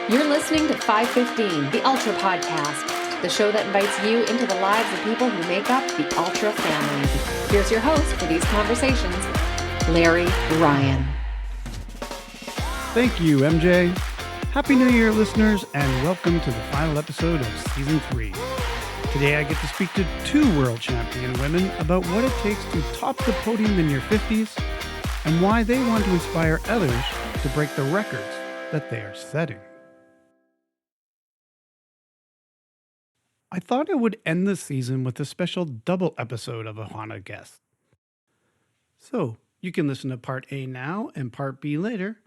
You're listening to 515, the Ultra Podcast, the show that invites you into the lives of people who make up the Ultra family. Here's your host for these conversations, Larry Ryan. Thank you, MJ. Happy New Year, listeners, and welcome to the final episode of Season 3. Today I get to speak to two world champion women about what it takes to top the podium in your 50s and why they want to inspire others to break the records that they are setting. I thought I would end the season with a special double episode of Ohana guest. So you can listen to Part A now and Part B later,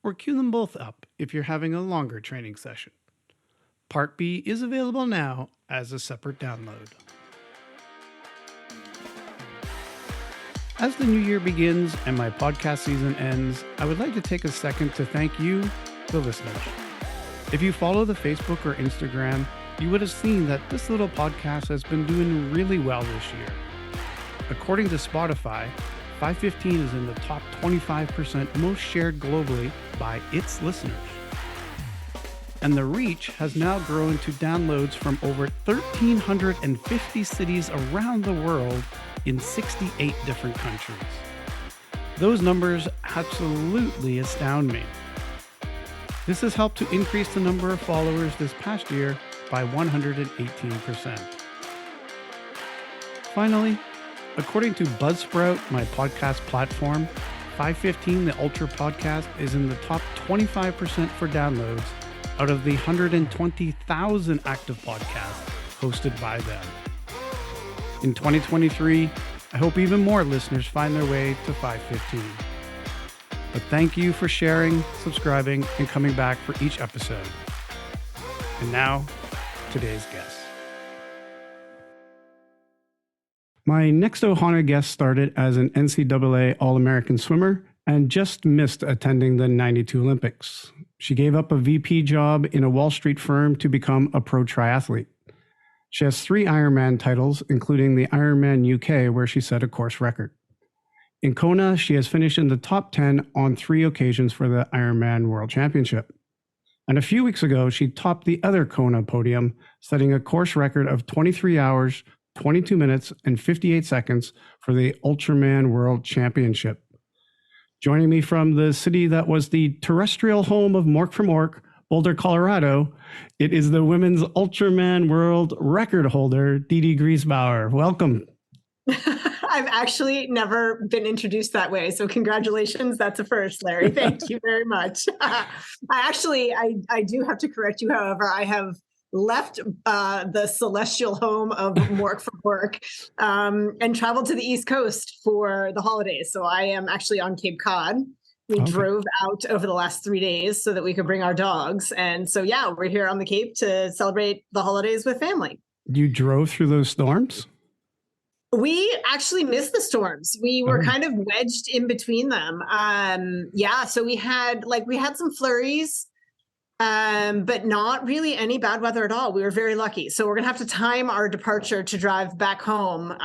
or queue them both up if you're having a longer training session. Part B is available now as a separate download. As the new year begins and my podcast season ends, I would like to take a second to thank you, the listeners. If you follow the Facebook or Instagram, you would have seen that this little podcast has been doing really well this year. According to Spotify, 515 is in the top 25% most shared globally by its listeners. And the reach has now grown to downloads from over 1,350 cities around the world in 68 different countries. Those numbers absolutely astound me. This has helped to increase the number of followers this past year by 118%. Finally, according to Buzzsprout, my podcast platform, 515 the Ultra Podcast is in the top 25% for downloads out of the 120,000 active podcasts hosted by them. In 2023, I hope even more listeners find their way to 515. But thank you for sharing, subscribing, and coming back for each episode. And now, today's guest. My next Ohana guest started as an NCAA All-American swimmer and just missed attending the 92 Olympics. She gave up a VP job in a Wall Street firm to become a pro triathlete. She has 3 Ironman titles, including the Ironman UK, where she set a course record. In Kona, she has finished in the top 10 on 3 occasions for the Ironman World Championship. And a few weeks ago, she topped the other Kona podium, setting a course record of 23 hours, 22 minutes, and 58 seconds for the Ultraman World Championship. Joining me from the city that was the terrestrial home of Mork from Ork, Boulder, Colorado, it is the women's Ultraman World record holder, Dede Griesbauer. Welcome. I've actually never been introduced that way. So congratulations. That's a first, Larry. Thank you very much. I do have to correct you. However, I have left the celestial home of Mork from Work and traveled to the East Coast for the holidays. So I am actually on Cape Cod. We drove out over the last 3 days so that we could bring our dogs. And so, yeah, we're here on the Cape to celebrate the holidays with family. You drove through those storms? We actually missed the storms. We were kind of wedged in between them. So we had some flurries, but not really any bad weather at all. We were very lucky. So we're going to have to time our departure to drive back home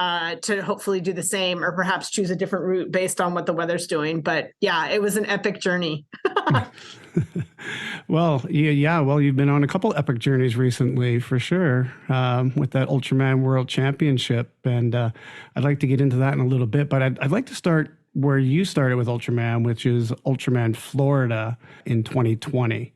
to hopefully do the same, or perhaps choose a different route based on what the weather's doing. But yeah, it was an epic journey. Well, you've been on a couple epic journeys recently, for sure, with that Ultraman World Championship. And I'd like to get into that in a little bit, but I'd like to start where you started with Ultraman, which is Ultraman Florida in 2020.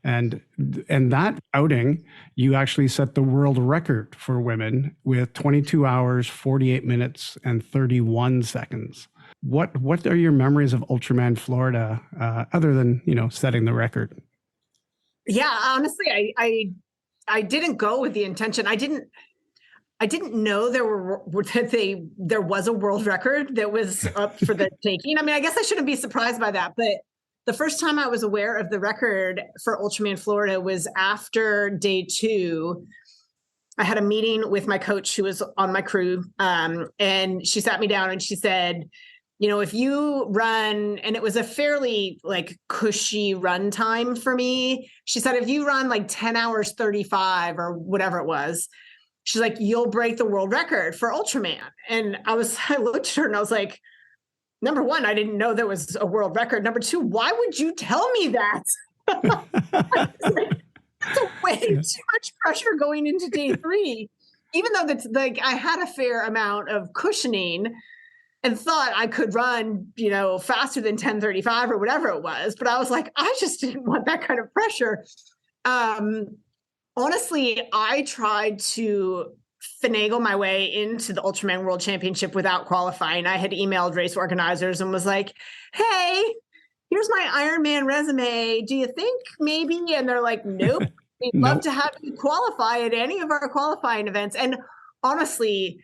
And that outing, you actually set the world record for women with 22 hours, 48 minutes, and 31 seconds. What are your memories of Ultraman Florida, other than, setting the record? Yeah, honestly, I didn't go with the intention. I didn't know there was a world record that was up for the taking. I mean, I guess I shouldn't be surprised by that, but the first time I was aware of the record for Ultraman Florida was after day 2. I had a meeting with my coach who was on my crew, and she sat me down and she said, if you run, and it was a fairly cushy run time for me. She said, if you run 10 hours, 35 or whatever it was, she's like, you'll break the world record for Ultraman. And I looked at her and I was like, number one, I didn't know there was a world record. Number two, why would you tell me that? honestly too much pressure going into day 3, even though that's like I had a fair amount of cushioning and thought I could run, faster than 10:35 or whatever it was. But I was like, I just didn't want that kind of pressure. Honestly, I tried to finagle my way into the Ultraman World Championship without qualifying. I had emailed race organizers and was like, hey, here's my Ironman resume. Do you think maybe? And they're like, nope. We'd love to have you qualify at any of our qualifying events. And honestly,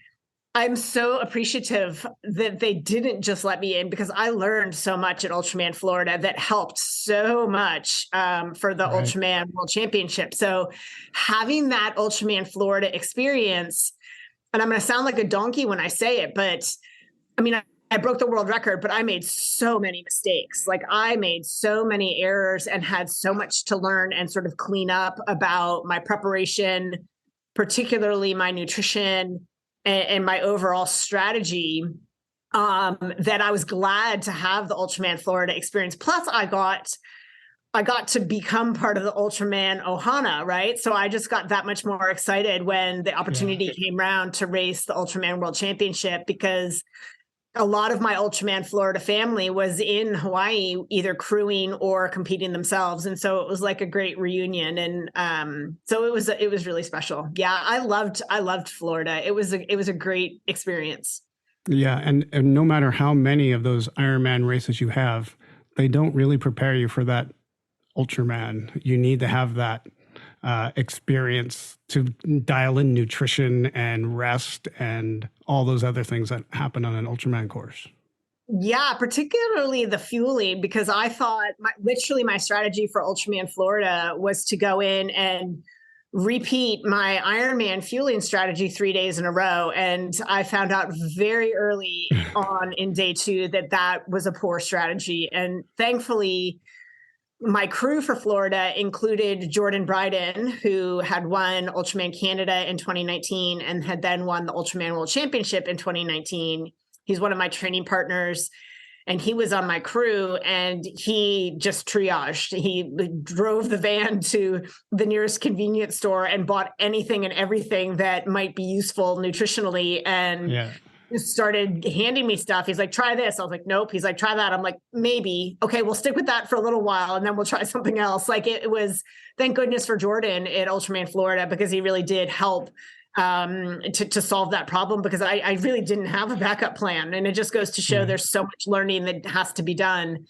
I'm so appreciative that they didn't just let me in, because I learned so much at Ultraman Florida that helped so much for the Ultraman World Championship. So having that Ultraman Florida experience, and I'm going to sound like a donkey when I say it, but I mean, I broke the world record, but I made so many mistakes. Like I made so many errors and had so much to learn and sort of clean up about my preparation, particularly my nutrition and my overall strategy, that I was glad to have the Ultraman Florida experience. Plus I got to become part of the Ultraman Ohana, right? So I just got that much more excited when the opportunity came around to race the Ultraman World Championship, because a lot of my Ultraman Florida family was in Hawaii, either crewing or competing themselves. And so it was like a great reunion. And so it was really special. Yeah, I loved Florida. It was a great experience. Yeah. And no matter how many of those Ironman races you have, they don't really prepare you for that Ultraman. You need to have that experience to dial in nutrition and rest and all those other things that happen on an Ultraman course. Yeah, particularly the fueling, because I thought literally my strategy for Ultraman Florida was to go in and repeat my Ironman fueling strategy 3 days in a row. And I found out very early on in day 2 that was a poor strategy. And thankfully, my crew for Florida included Jordan Bryden, who had won Ultraman Canada in 2019 and had then won the Ultraman World Championship in 2019. He's one of my training partners, and he was on my crew, and he just triaged. He drove the van to the nearest convenience store and bought anything and everything that might be useful nutritionally, and just started handing me stuff. He's like, try this. I was like, nope. He's like, try that. I'm like, maybe. Okay, we'll stick with that for a little while, and then we'll try something else. Like it was, thank goodness for Jordan at Ultraman Florida, because he really did help to solve that problem, because I really didn't have a backup plan. And it just goes to show there's so much learning that has to be done.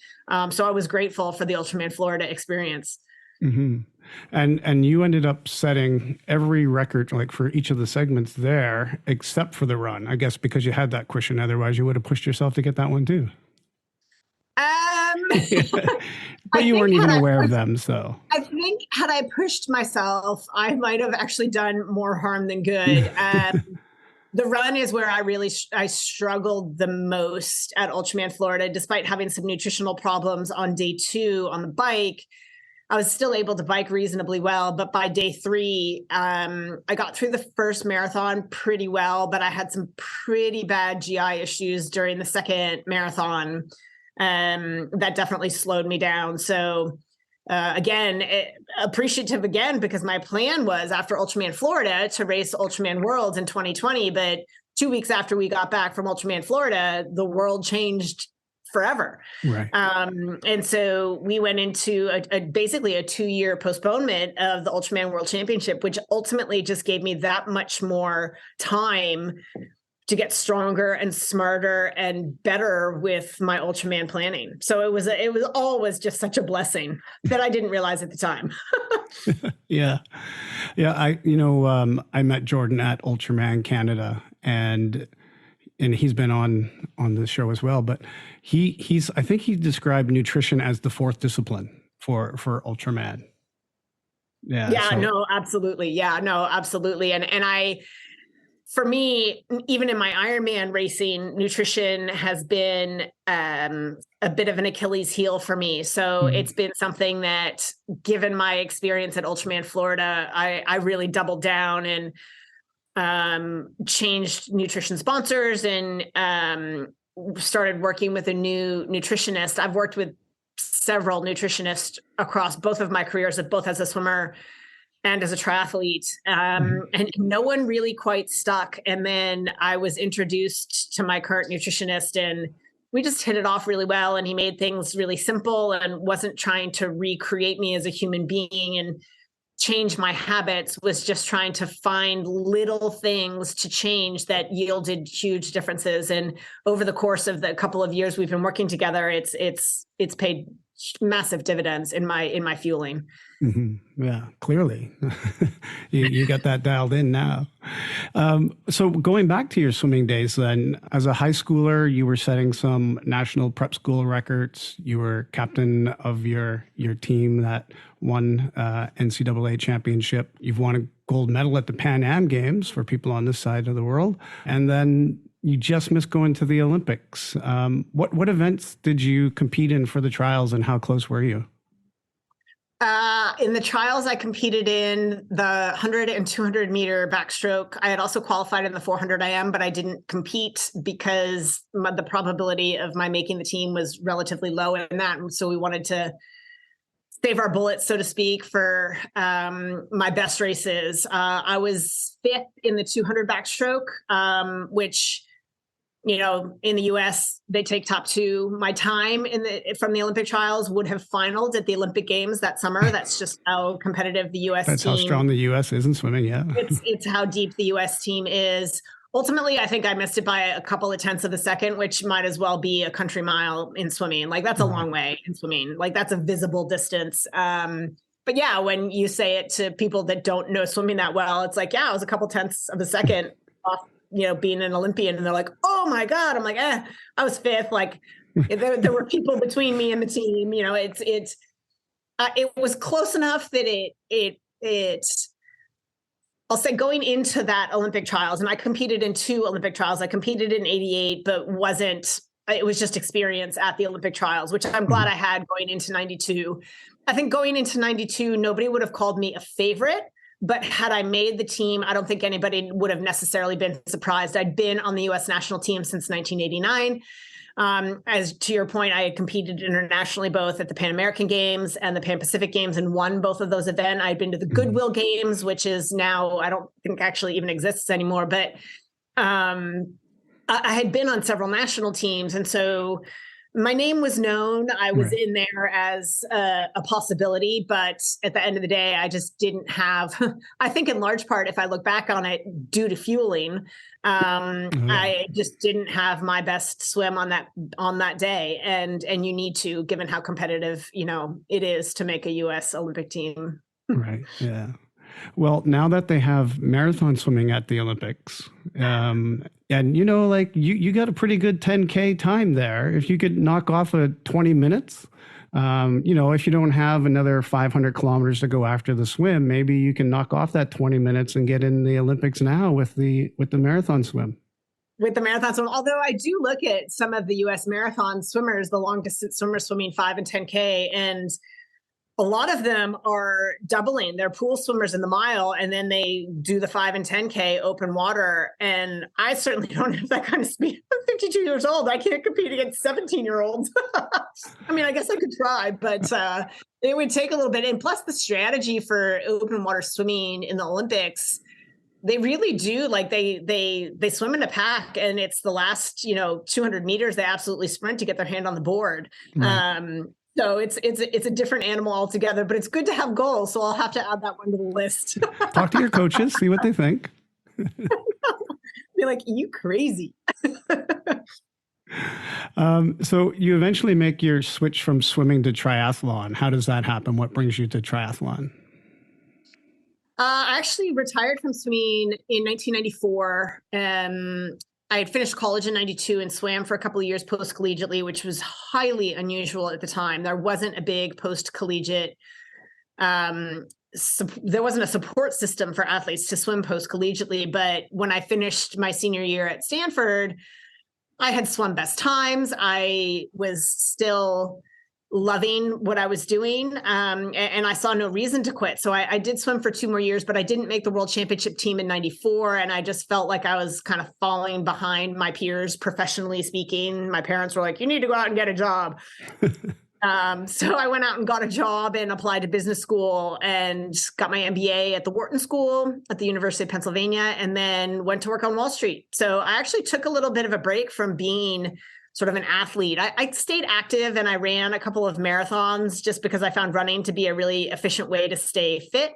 So I was grateful for the Ultraman Florida experience. Mm-hmm. And you ended up setting every record, like for each of the segments there, except for the run, I guess, because you had that cushion. Otherwise, you would have pushed yourself to get that one too. But you weren't even aware of them, so. I think had I pushed myself, I might have actually done more harm than good. The run is where I struggled the most at Ultraman Florida, despite having some nutritional problems on day 2 on the bike. I was still able to bike reasonably well, but by day 3, I got through the first marathon pretty well, but I had some pretty bad GI issues during the second marathon. That definitely slowed me down. So appreciative again, because my plan was after Ultraman Florida to race Ultraman Worlds in 2020, but 2 weeks after we got back from Ultraman Florida, the world changed forever. Right. And so we went into basically a 2-year postponement of the Ultraman World Championship, which ultimately just gave me that much more time to get stronger and smarter and better with my Ultraman planning. So it was always just such a blessing that I didn't realize at the time. Yeah. I met Jordan at Ultraman Canada, and he's been on the show as well, but I think he described nutrition as the 4th discipline for Ultraman. No, absolutely. Yeah, no, absolutely. And for me, even in my Ironman racing, nutrition has been a bit of an Achilles heel for me. So it's been something that, given my experience at Ultraman Florida, I really doubled down and changed nutrition sponsors and started working with a new nutritionist. I've worked with several nutritionists across both of my careers, both as a swimmer and as a triathlete. And no one really quite stuck. And then I was introduced to my current nutritionist, and we just hit it off really well. And he made things really simple and wasn't trying to recreate me as a human being and change my habits, was just trying to find little things to change that yielded huge differences. And over the course of the couple of years we've been working together, it's paid massive dividends in my fueling. Mm-hmm. Yeah, clearly. you got that dialed in now. So going back to your swimming days then, as a high schooler, you were setting some national prep school records. You were captain of your team that won NCAA championship. You've won a gold medal at the Pan Am Games for people on this side of the world. And then you just missed going to the Olympics. What events did you compete in for the trials, and how close were you? In the trials, I competed in the 100 and 200 meter backstroke. I had also qualified in the 400 IM, but I didn't compete because the probability of my making the team was relatively low in that. And so we wanted to save our bullets, so to speak, for my best races. I was fifth in the 200 backstroke, which, you know, in the US, they take top two. My time from the Olympic trials would have finaled at the Olympic Games that summer. That's just how competitive the US That's team. how strong the US is in swimming, yeah. It's how deep the US team is. Ultimately, I think I missed it by a couple of tenths of a second, which might as well be a country mile in swimming. Like, that's a long way in swimming. Like, that's a visible distance. But yeah, when you say it to people that don't know swimming that well, it's like, yeah, it was a couple tenths of a second off, you know, being an Olympian. And they're like, oh my God. I'm like, I was fifth. Like, there were people between me and the team. You know, it was close enough that I'll say going into that Olympic trials, and I competed in 2 Olympic trials. I competed in 88, but it was just experience at the Olympic trials, which I'm glad I had going into 92. I think going into 92, nobody would have called me a favorite, but had I made the team, I don't think anybody would have necessarily been surprised. I'd been on the US national team since 1989. As to your point, I had competed internationally, both at the Pan American Games and the Pan Pacific Games, and won both of those events. I'd been to the Goodwill Games, which is now, I don't think actually even exists anymore, but I had been on several national teams. And so my name was known. I was in there as a possibility, but at the end of the day, I just didn't have, I think in large part, if I look back on it, due to fueling, I just didn't have my best swim on that day. And you need to, given how competitive, you know, it is to make a US Olympic team. Right. Yeah. Well, now that they have marathon swimming at the Olympics, and, you know, like you got a pretty good 10K time there. If you could knock off a 20 minutes, you know, if you don't have another 500 kilometers to go after the swim, maybe you can knock off that 20 minutes and get in the Olympics now with the marathon swim. With the marathon swim, although I do look at some of the US marathon swimmers, the long distance swimmers swimming 5 and 10K, and a lot of them are doubling. They're pool swimmers in the mile, and then they do the 5 and 10K open water. And I certainly don't have that kind of speed. I'm 52 years old. I can't compete against 17-year-olds. I mean, I guess I could try, but it would take a little bit. And plus the strategy for open water swimming in the Olympics, they really do, like they swim in a pack, and it's the last, you know, 200 meters, they absolutely sprint to get their hand on the board. Right. So it's a different animal altogether, but it's good to have goals. So I'll have to add that one to the list. Talk to your coaches, see what they think. Be like, you crazy. So you eventually make your switch from swimming to triathlon. How does that happen? What brings you to triathlon? I actually retired from swimming in 1994. I had finished college in 92 and swam for a couple of years post-collegiately, which was highly unusual at the time. There wasn't a big post-collegiate, there wasn't a support system for athletes to swim post-collegiately. But when I finished my senior year at Stanford, I had swum best times. I was still loving what I was doing. And I saw no reason to quit. So I did swim for 2 more years, but I didn't make the World Championship team in 94. And I just felt like I was kind of falling behind my peers, professionally speaking. My parents were like, you need to go out and get a job. So I went out and got a job and applied to business school and got my MBA at the Wharton School at the University of Pennsylvania, and then went to work on Wall Street. So I actually took a little bit of a break from being sort of an athlete. I stayed active and I ran a couple of marathons just because I found running to be a really efficient way to stay fit.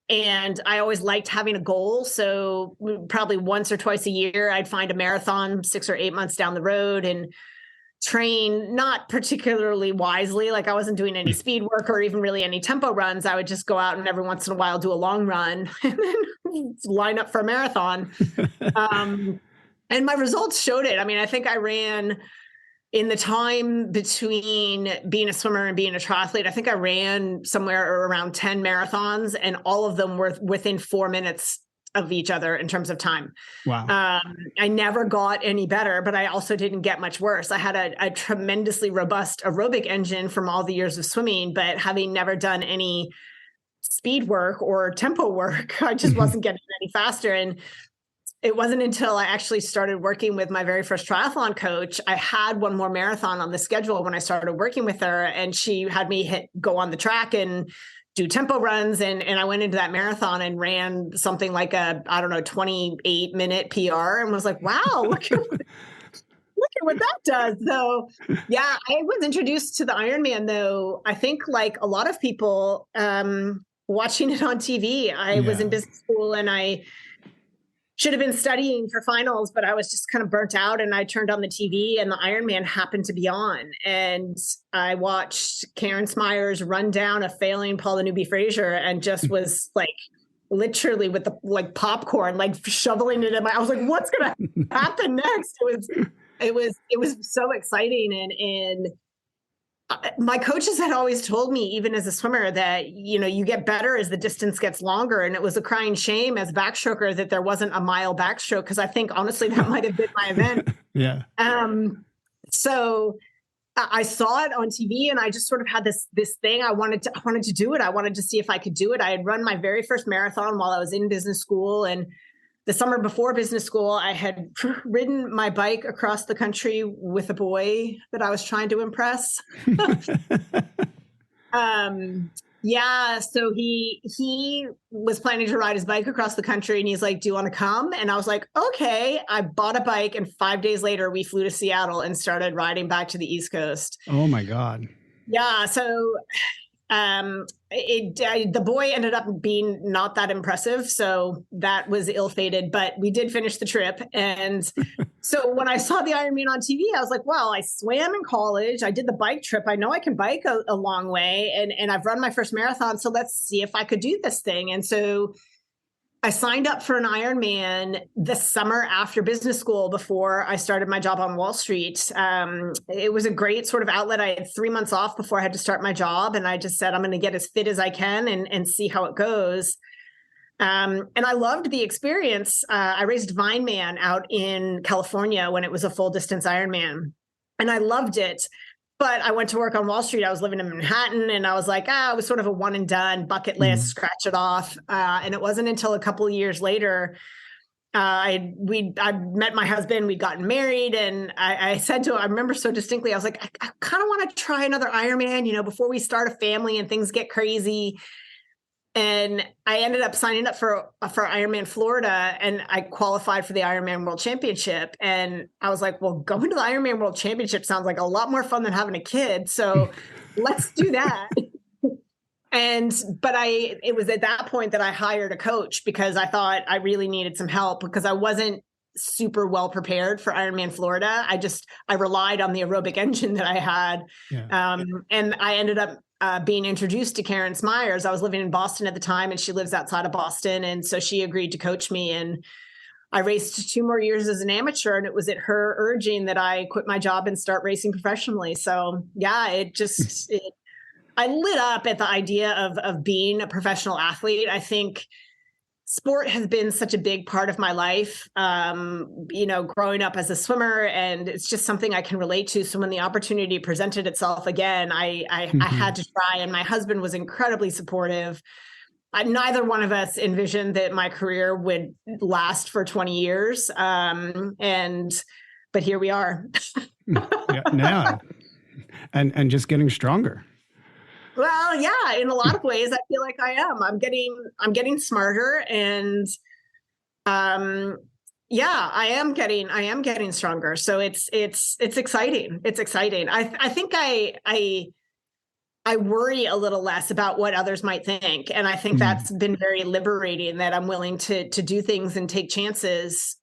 And I always liked having a goal. So probably once or twice a year, I'd find a marathon 6 or 8 months down the road and train not particularly wisely. Like I wasn't doing any speed work or even really any tempo runs. I would just go out and every once in a while do a long run and then line up for a marathon. And my results showed it. I mean, I think I ran in the time between being a swimmer and being a triathlete, I think I ran somewhere around 10 marathons, and all of them were within 4 minutes of each other in terms of time. Wow. I never got any better, but I also didn't get much worse. I had a tremendously robust aerobic engine from all the years of swimming, but having never done any speed work or tempo work, I just wasn't getting any faster. And it wasn't until I actually started working with my very first triathlon coach. I had one more marathon on the schedule when I started working with her, and she had me go on the track and do tempo runs. And I went into that marathon and ran something like 28-minute PR, and was like, wow, look at what that does. So yeah, I was introduced to the Ironman though. I think like a lot of people watching it on TV, I was in business school and I should have been studying for finals, but I was just kind of burnt out, and I turned on the TV and the Ironman happened to be on. And I watched Karen Smyers run down a failing Paula Newby-Fraser and just was like literally with the popcorn, like shoveling it in I was like, what's going to happen next? It was so exciting. And my coaches had always told me, even as a swimmer, that, you get better as the distance gets longer. And it was a crying shame as a backstroker that there wasn't a mile backstroke, because I think honestly that might have been my event. Yeah. So I saw it on TV, and I just sort of had this thing. I wanted to do it. I wanted to see if I could do it. I had run my very first marathon while I was in business school, and the summer before business school, I had ridden my bike across the country with a boy that I was trying to impress. So he was planning to ride his bike across the country, and he's like, do you want to come? And I was like, okay. I bought a bike, and 5 days later we flew to Seattle and started riding back to the East Coast. Oh my God. Yeah. So the boy ended up being not that impressive, so that was ill-fated, but we did finish the trip. And so when I saw the Ironman on TV, I was like, well, I swam in college, I did the bike trip, I know I can bike a long way, and I've run my first marathon, so let's see if I could do this thing. And so I signed up for an Ironman the summer after business school before I started my job on Wall Street. It was a great sort of outlet. I had 3 months off before I had to start my job, and I just said, I'm going to get as fit as I can and see how it goes. And I loved the experience. I raced Vineman out in California when it was a full distance Ironman, and I loved it. But I went to work on Wall Street. I was living in Manhattan, and I was like, it was sort of a one and done bucket list, scratch it off. And it wasn't until a couple of years later, I met my husband, we'd gotten married, and I said to him, I remember so distinctly, I was like, I kind of want to try another Ironman, before we start a family and things get crazy. And I ended up signing up for Ironman Florida, and I qualified for the Ironman World Championship. And I was like, well, going to the Ironman World Championship sounds like a lot more fun than having a kid. So let's do that. But it was at that point that I hired a coach, because I thought I really needed some help, because I wasn't super well prepared for Ironman Florida. I relied on the aerobic engine that I had. Yeah. And I ended up being introduced to Karen Smyers. I was living in Boston at the time, and she lives outside of Boston. And so she agreed to coach me, and I raced 2 more years as an amateur, and it was at her urging that I quit my job and start racing professionally. So yeah, I lit up at the idea of being a professional athlete. I think sport has been such a big part of my life, growing up as a swimmer, and it's just something I can relate to. So when the opportunity presented itself again, I had to try, and my husband was incredibly supportive. Neither one of us envisioned that my career would last for 20 years. But here we are. Yeah. and just getting stronger. Well, yeah, in a lot of ways, I feel like I am. I'm getting smarter, and yeah, I am getting stronger. So it's exciting. It's exciting. I think I worry a little less about what others might think. And I think that's been very liberating, that I'm willing to do things and take chances.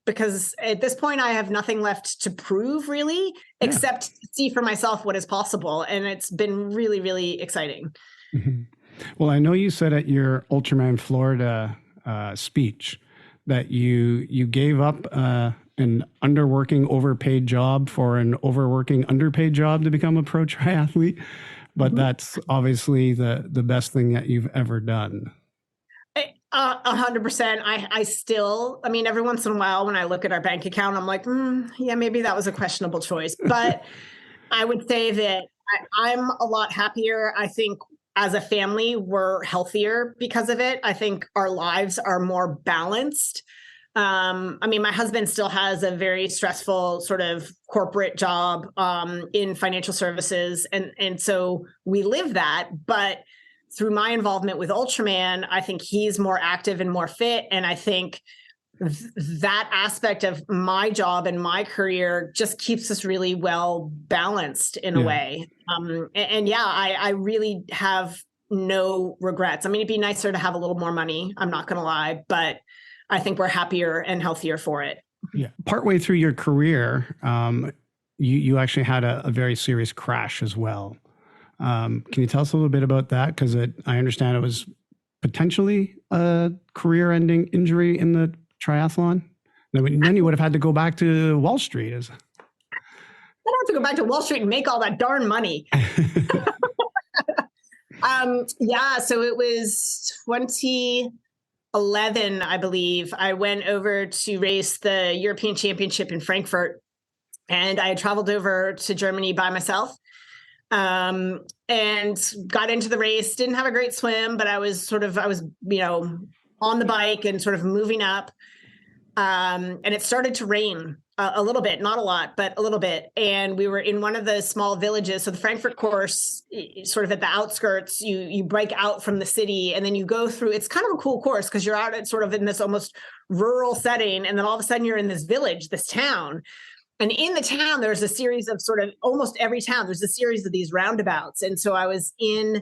Because at this point I have nothing left to prove, really, except to see for myself what is possible. And it's been really, really exciting. Mm-hmm. Well, I know you said at your Ultraman Florida speech that you gave up an underworking, overpaid job for an overworking, underpaid job to become a pro triathlete. But that's obviously the best thing that you've ever done. 100%. I still, I mean, every once in a while when I look at our bank account, I'm like, yeah, maybe that was a questionable choice. But I would say that I'm a lot happier. I think as a family, we're healthier because of it. I think our lives are more balanced. I mean, my husband still has a very stressful sort of corporate job in financial services. And so we live that. But through my involvement with Ultraman, I think he's more active and more fit. And I think that aspect of my job and my career just keeps us really well balanced in a way. And yeah, I really have no regrets. I mean, it'd be nicer to have a little more money, I'm not going to lie, but I think we're happier and healthier for it. Yeah. Partway through your career, you actually had a very serious crash as well. Can you tell us a little bit about that? Because I understand it was potentially a career-ending injury in the triathlon. Then you would have had to go back to Wall Street. I don't have to go back to Wall Street and make all that darn money. Yeah, so it was 2011, I believe. I went over to race the European Championship in Frankfurt, and I had traveled over to Germany by myself. And got into the race, didn't have a great swim, but I was, on the bike and sort of moving up. And it started to rain a little bit, not a lot, but a little bit. And we were in one of the small villages. So the Frankfurt course, sort of at the outskirts, you break out from the city and then you go through, it's kind of a cool course because you're out at sort of in this almost rural setting. And then all of a sudden you're in this village, this town. And in the town, there's a series of sort of almost every town, there's a series of these roundabouts. And so I was in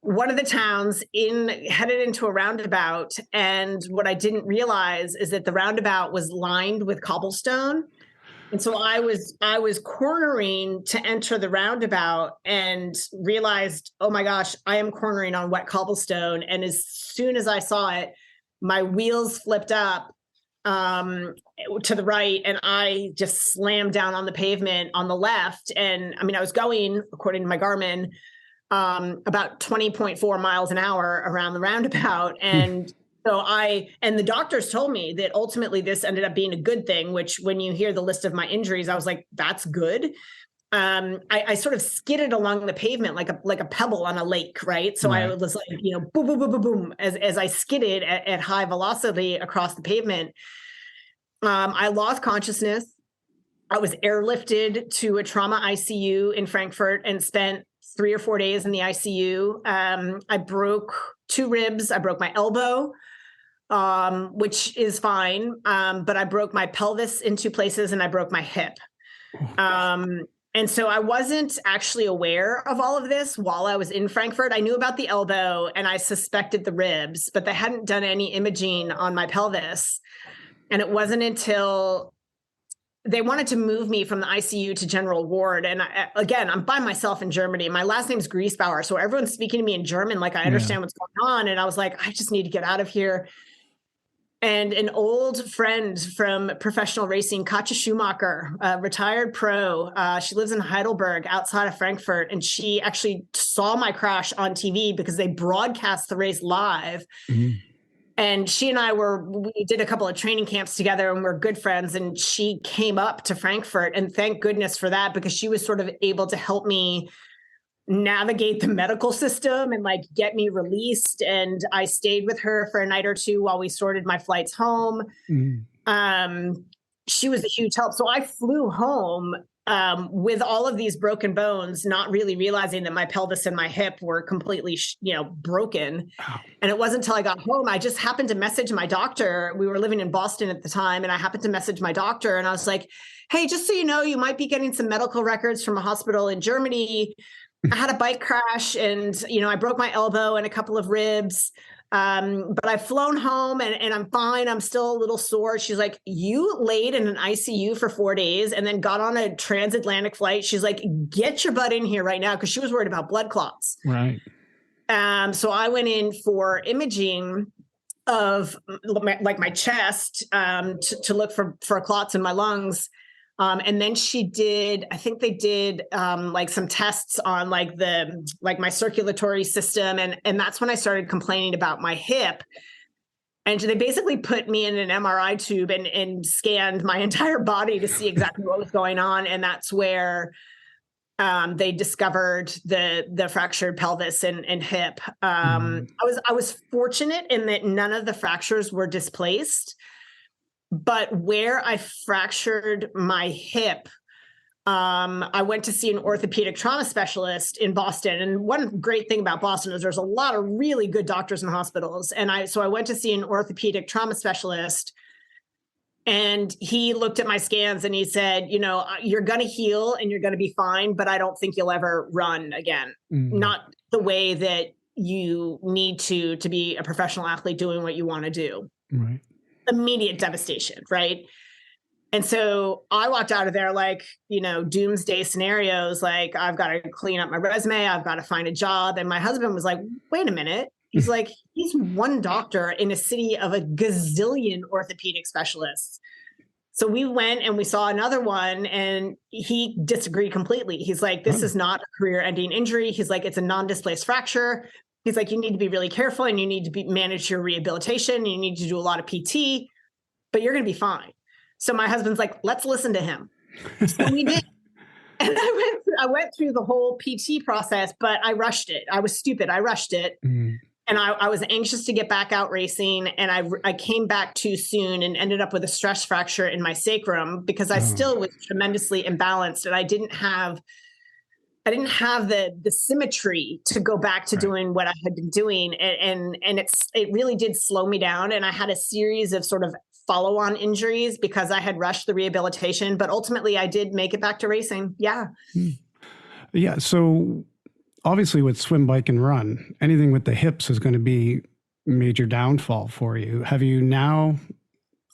one of the towns headed into a roundabout. And what I didn't realize is that the roundabout was lined with cobblestone. And so I was cornering to enter the roundabout and realized, oh my gosh, I am cornering on wet cobblestone. And as soon as I saw it, my wheels flipped up to the right, and I just slammed down on the pavement on the left. And I mean, I was going, according to my Garmin, about 20.4 miles an hour around the roundabout. And so and the doctors told me that ultimately this ended up being a good thing, which when you hear the list of my injuries, I was like, that's good. I sort of skidded along the pavement like a pebble on a lake, right? So I was like, boom, boom, boom, boom, boom, as I skidded at high velocity across the pavement. I lost consciousness. I was airlifted to a trauma ICU in Frankfurt and spent 3 or 4 days in the ICU. I broke 2 ribs. I broke my elbow, which is fine. But I broke my pelvis in 2 places and I broke my hip. And so I wasn't actually aware of all of this while I was in Frankfurt. I knew about the elbow and I suspected the ribs, but they hadn't done any imaging on my pelvis. And it wasn't until they wanted to move me from the ICU to general ward. And again, I'm by myself in Germany. My last name's Griesbauer. So everyone's speaking to me in German, like I understand what's going on. And I was like, I just need to get out of here. And an old friend from professional racing, Katja Schumacher, a retired pro, she lives in Heidelberg outside of Frankfurt. And she actually saw my crash on TV because they broadcast the race live. Mm-hmm. And she and I we did a couple of training camps together and we're good friends. And she came up to Frankfurt, and thank goodness for that, because she was sort of able to help me navigate the medical system and like get me released. And I stayed with her for a night or 2 while we sorted my flights home. Mm-hmm. She was a huge help. So I flew home with all of these broken bones, not really realizing that my pelvis and my hip were completely, broken. Wow. And it wasn't until I got home, I just happened to message my doctor. We were living in Boston at the time, and I happened to message my doctor, and I was like, hey, just so you know, you might be getting some medical records from a hospital in Germany. I had a bike crash, and, I broke my elbow and a couple of ribs. But I've flown home and I'm fine. I'm still a little sore. She's like, you laid in an ICU for 4 days and then got on a transatlantic flight. She's like, get your butt in here right now. Cause she was worried about blood clots. Right. So I went in for imaging of my chest, to look for clots in my lungs. And then I think they did some tests on my circulatory system. And that's when I started complaining about my hip. And they basically put me in an MRI tube and scanned my entire body to see exactly what was going on. And that's where they discovered the fractured pelvis and hip. I was fortunate in that none of the fractures were displaced. But where I fractured my hip, I went to see an orthopedic trauma specialist in Boston. And one great thing about Boston is there's a lot of really good doctors and hospitals. And so I went to see an orthopedic trauma specialist, and he looked at my scans and he said, you're going to heal and you're going to be fine, but I don't think you'll ever run again. Not the way that you need to be a professional athlete doing what you want to do. Right. Immediate devastation, right? And so I walked out of there doomsday scenarios, like I've got to clean up my resume, I've got to find a job. And my husband was like, wait a minute. He's like, he's one doctor in a city of a gazillion orthopedic specialists. So we went and we saw another one, and he disagreed completely. He's like, this is not a career-ending injury. He's like, it's a non-displaced fracture. He's like, you need to be really careful, and you need to manage your rehabilitation. And you need to do a lot of PT, but you're going to be fine. So my husband's like, let's listen to him. So we did. And I went through the whole PT process, but I rushed it. I was stupid. I rushed it. And I was anxious to get back out racing. And I came back too soon and ended up with a stress fracture in my sacrum because I still was tremendously imbalanced, and I didn't have the symmetry to go back to doing what I had been doing. And it really did slow me down. And I had a series of sort of follow-on injuries because I had rushed the rehabilitation, but ultimately I did make it back to racing. Yeah. Yeah. So obviously with swim, bike, and run, anything with the hips is going to be major downfall for you. Have you now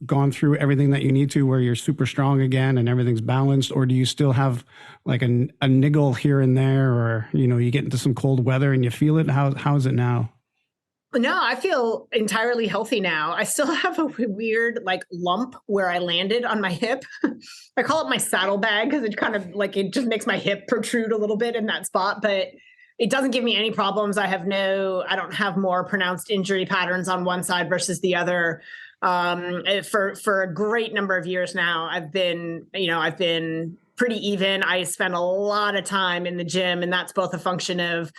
gone through everything that you need to where you're super strong again and everything's balanced, or do you still have like a niggle here and there, or you get into some cold weather and you feel it? How is it now? No, I feel entirely healthy now. I still have a weird lump where I landed on my hip. I call it my saddlebag because it kind of it just makes my hip protrude a little bit in that spot, but it doesn't give me any problems. I don't have more pronounced injury patterns on one side versus the other. For a great number of years now, I've been pretty even. I spend a lot of time in the gym, and that's both a function of,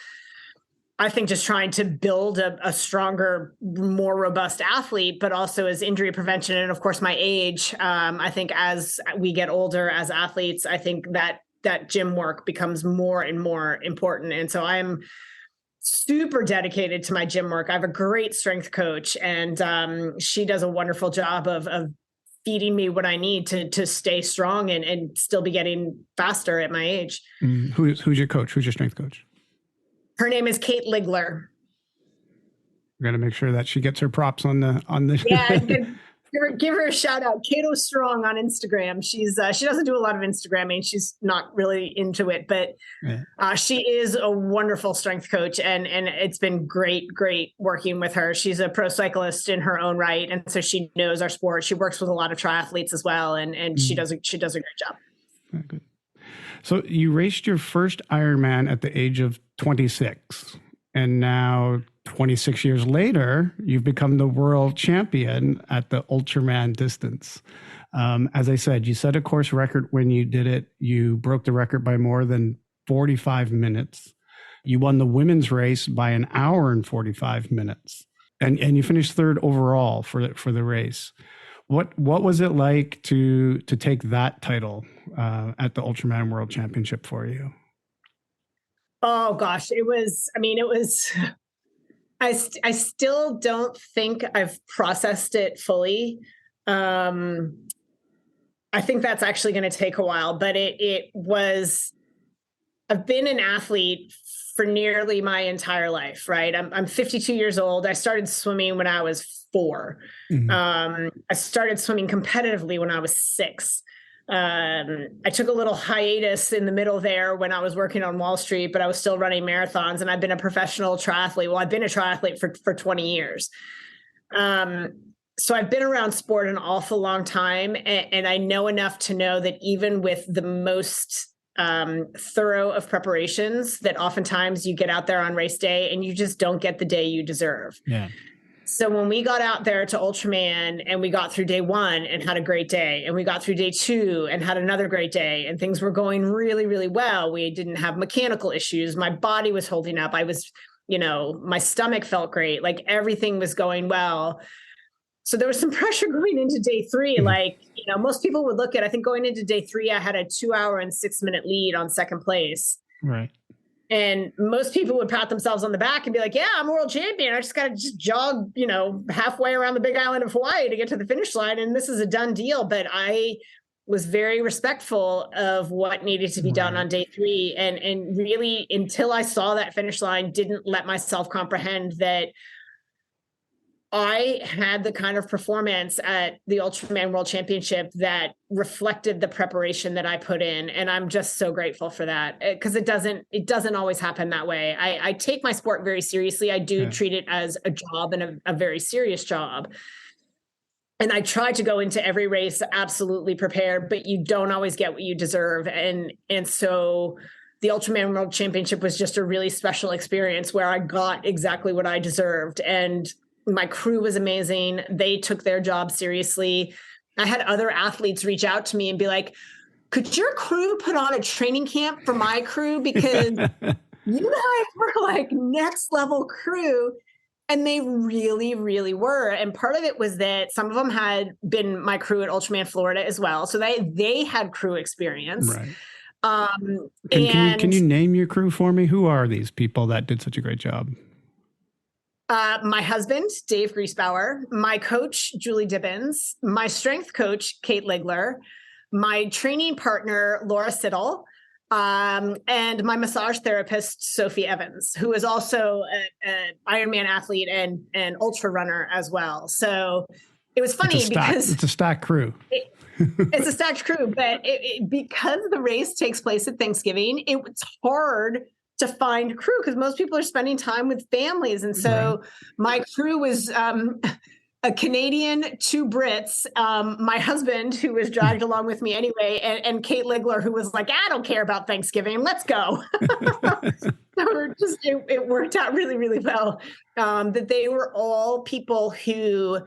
I think, just trying to build a stronger, more robust athlete, but also as injury prevention. And of course, my age. I think as we get older as athletes, I think that gym work becomes more and more important. And so I'm super dedicated to my gym work. I have a great strength coach, and she does a wonderful job of feeding me what I need to stay strong and still be getting faster at my age. Who's your coach? Who's your strength coach? Her name is Kate Ligler. We're going to make sure that she gets her props on the. Yeah. Give her a shout out. Kato Strong on Instagram. She doesn't do a lot of Instagramming. She's not really into it, but she is a wonderful strength coach, and it's been great working with her. She's a pro cyclist in her own right, and so she knows our sport. She works with a lot of triathletes as well, and she does a great job. Very good. So you raced your first Ironman at the age of 26, and now 26 years later, you've become the world champion at the Ultraman distance. As I said, you set a course record when you did it. You broke the record by more than 45 minutes. You won the women's race by an hour and 45 minutes. And you finished third overall for the race. What was it like to take that title at the Ultraman World Championship for you? Oh gosh, it was. I still don't think I've processed it fully. I think that's actually going to take a while, but it was. I've been an athlete for nearly my entire life, right? I'm 52 years old. I started swimming when I was 4. I started swimming competitively when I was 6. I took a little hiatus in the middle there when I was working on Wall Street, but I was still running marathons, and I've been a professional triathlete. Well, I've been a triathlete for 20 years. So I've been around sport an awful long time, and I know enough to know that even with the most thorough of preparations, that oftentimes you get out there on race day and you just don't get the day you deserve. Yeah. So when we got out there to Ultraman and we got through day 1 and had a great day, and we got through day 2 and had another great day, and things were going really, really well. We didn't have mechanical issues. My body was holding up. I was, my stomach felt great. Like everything was going well. So there was some pressure going into day 3. Like, most people would look at, I think going into day 3, I had a 2-hour and 6-minute lead on second place. Right. And most people would pat themselves on the back and be like, yeah, I'm a world champion. I just got to jog, halfway around the big island of Hawaii to get to the finish line. And this is a done deal. But I was very respectful of what needed to be done on day 3. And really, until I saw that finish line, didn't let myself comprehend that I had the kind of performance at the Ultraman World Championship that reflected the preparation that I put in. And I'm just so grateful for that, because it doesn't always happen that way. I take my sport very seriously. I do treat it as a job, and a very serious job. And I try to go into every race absolutely prepared, but you don't always get what you deserve. And so the Ultraman World Championship was just a really special experience where I got exactly what I deserved. And my crew was amazing. They took their job seriously. I had other athletes reach out to me and be like, could your crew put on a training camp for my crew? Because you guys were like next level crew. And they really, really were. And part of it was that some of them had been my crew at Ultraman Florida as well. So they had crew experience. Right. Can you name your crew for me? Who are these people that did such a great job? My husband, Dede Griesbauer, my coach, Julie Dibbens, my strength coach, Kate Ligler, my training partner, Laura Siddle, and my massage therapist, Sophie Evans, who is also an Ironman athlete and ultra runner as well. So it was funny because it's a stacked crew. It's a stacked crew, but because the race takes place at Thanksgiving, it's hard to find crew because most people are spending time with families. And so my crew was a Canadian, 2 Brits, my husband, who was dragged along with me anyway, and Kate Ligler, who was like, I don't care about Thanksgiving. Let's go. It worked out really, really well. That they were all people who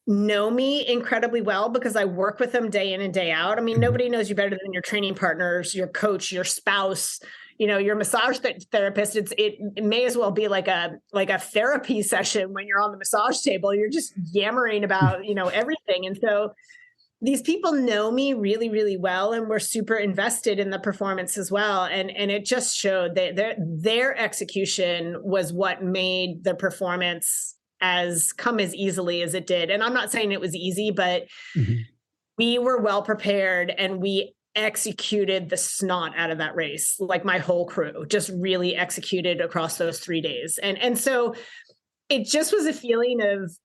know me incredibly well because I work with them day in and day out. I mean, nobody knows you better than your training partners, your coach, your spouse, your massage therapist. It may as well be like a therapy session when you're on the massage table. You're just yammering about, everything. And so these people know me really, really well, and we're super invested in the performance as well. And it just showed that their execution was what made the performance come as easily as it did. And I'm not saying it was easy, but we were well prepared, and we executed the snot out of that race. Like my whole crew just really executed across those 3 days. And so it just was a feeling of,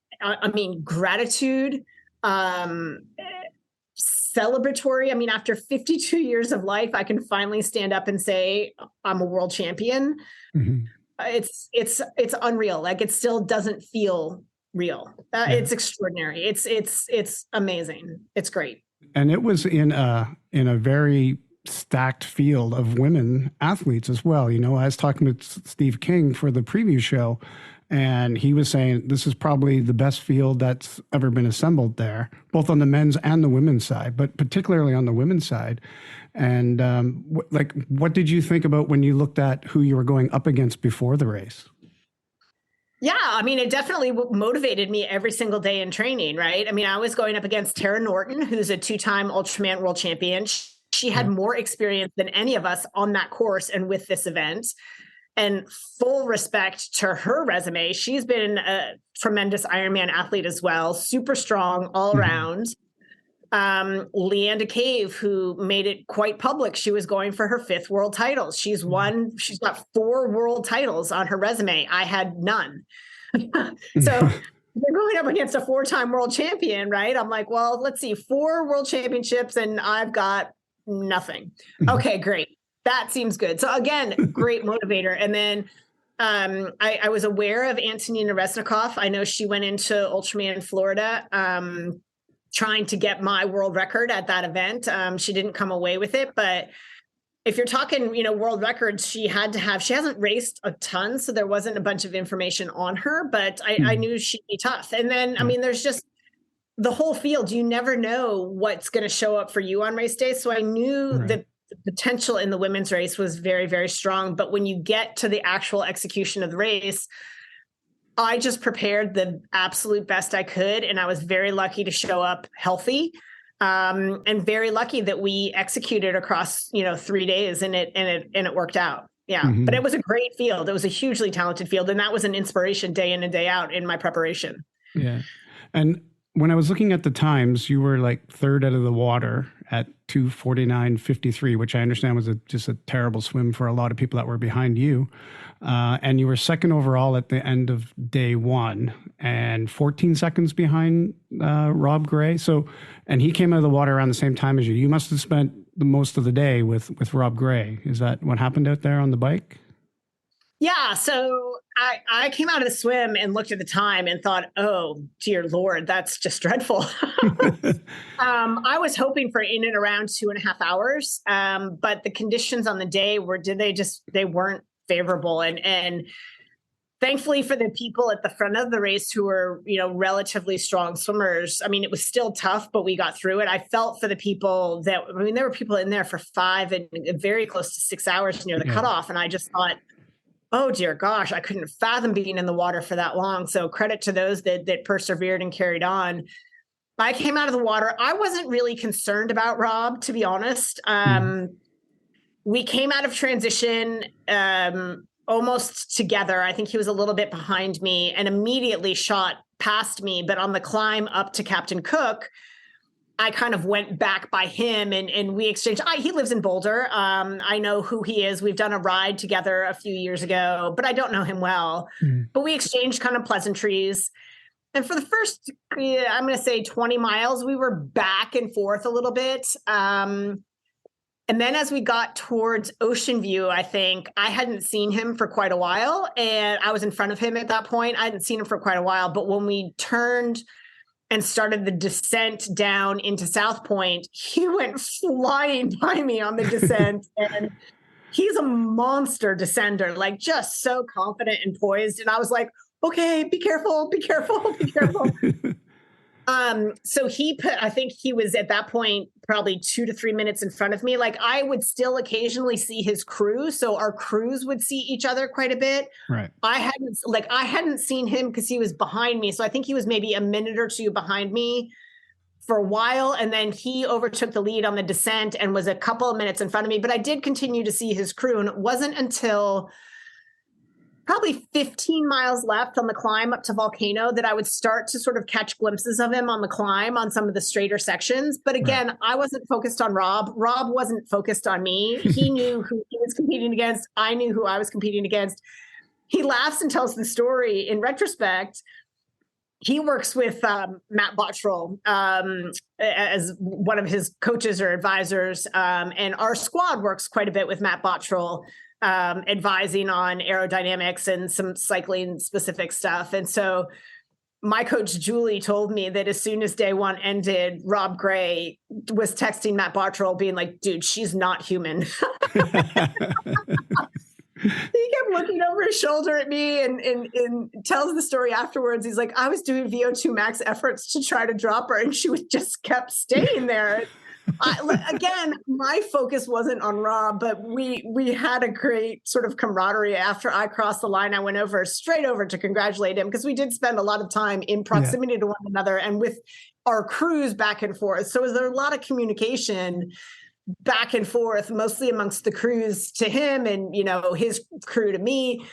gratitude, celebratory. I mean, after 52 years of life, I can finally stand up and say, I'm a world champion. It's unreal. Like it still doesn't feel real. It's extraordinary. It's amazing. It's great. And it was in a very stacked field of women athletes as well. I was talking with Steve King for the preview show, and he was saying this is probably the best field that's ever been assembled there, both on the men's and the women's side, but particularly on the women's side. And what did you think about when you looked at who you were going up against before the race? Yeah, I mean, it definitely motivated me every single day in training, right? I mean, I was going up against Tara Norton, who's a 2-time Ultraman World Champion. She had more experience than any of us on that course and with this event. And full respect to her resume. She's been a tremendous Ironman athlete as well, super strong all around. Leanda Cave, who made it quite public, she was going for her 5th world title. She's got 4 world titles on her resume. I had none. So they're going up against a 4-time world champion, right? I'm like, well, let's see, 4 world championships and I've got nothing. Okay, great. That seems good. So again, great motivator. And then I was aware of Antonina Resnikoff. I know she went into Ultraman Florida trying to get my world record at that event. She didn't come away with it, but if you're talking, world records, she hasn't raced a ton, so there wasn't a bunch of information on her, but I knew she'd be tough. And then, I mean, there's just the whole field. You never know what's going to show up for you on race day. So I knew that the potential in the women's race was very, very strong. But when you get to the actual execution of the race, I just prepared the absolute best I could. And I was very lucky to show up healthy, and very lucky that we executed across, 3 days and it worked out. Yeah. But it was a great field. It was a hugely talented field. And that was an inspiration day in and day out in my preparation. Yeah. And when I was looking at the times, you were like 3rd out of the water at 2:49:53, which I understand was just a terrible swim for a lot of people that were behind you. And you were 2nd overall at the end of day 1 and 14 seconds behind Rob Gray. So, and he came out of the water around the same time as you. You must have spent the most of the day with Rob Gray. Is that what happened out there on the bike? Yeah. So I came out of the swim and looked at the time and thought, oh, dear Lord, that's just dreadful. I was hoping for in and around 2.5 hours. But the conditions on the day they weren't favorable. And thankfully for the people at the front of the race who were, relatively strong swimmers, I mean, it was still tough, but we got through it. I felt for the people there were people in there for 5 and very close to 6 hours near the cutoff. And I just thought, oh, dear gosh, I couldn't fathom being in the water for that long. So credit to those that persevered and carried on. I came out of the water. I wasn't really concerned about Rob, to be honest. We came out of transition almost together. I think he was a little bit behind me and immediately shot past me. But on the climb up to Captain Cook, I kind of went back by him and we exchanged. He lives in Boulder. I know who he is. We've done a ride together a few years ago, but I don't know him well. But we exchanged kind of pleasantries. And for the first, I'm going to say 20 miles, we were back and forth a little bit. And then as we got towards Ocean View, I think I hadn't seen him for quite a while. And I was in front of him at that point. I hadn't seen him for quite a while. But when we turned and started the descent down into South Point, he went flying by me on the descent. And he's a monster descender, like just so confident and poised. And I was like, okay, be careful, be careful, be careful. So I think he was at that point, probably 2 to 3 minutes in front of me. Like I would still occasionally see his crew. So our crews would see each other quite a bit. Right. I hadn't seen him because he was behind me. So I think he was maybe a minute or two behind me for a while. And then he overtook the lead on the descent and was a couple of minutes in front of me, but I did continue to see his crew. And it wasn't until probably 15 miles left on the climb up to Volcano that I would start to sort of catch glimpses of him on the climb on some of the straighter sections. But again, I wasn't focused on Rob. Rob wasn't focused on me. He knew who he was competing against. I knew who I was competing against. He laughs and tells the story in retrospect. He works with Matt Bottrell as one of his coaches or advisors. And our squad works quite a bit with Matt Bottrell, advising on aerodynamics and some cycling specific stuff. And so my coach, Julie, told me that as soon as day 1 ended, Rob Gray was texting Matt Bottrell being like, dude, she's not human. He kept looking over his shoulder at me and tells the story afterwards. He's like, I was doing VO2 max efforts to try to drop her and she just kept staying there. Again, my focus wasn't on Rob, but we had a great sort of camaraderie. After I crossed the line, I went straight over to congratulate him because we did spend a lot of time in proximity to one another and with our crews back and forth. So there was a lot of communication back and forth, mostly amongst the crews to him and, his crew to me.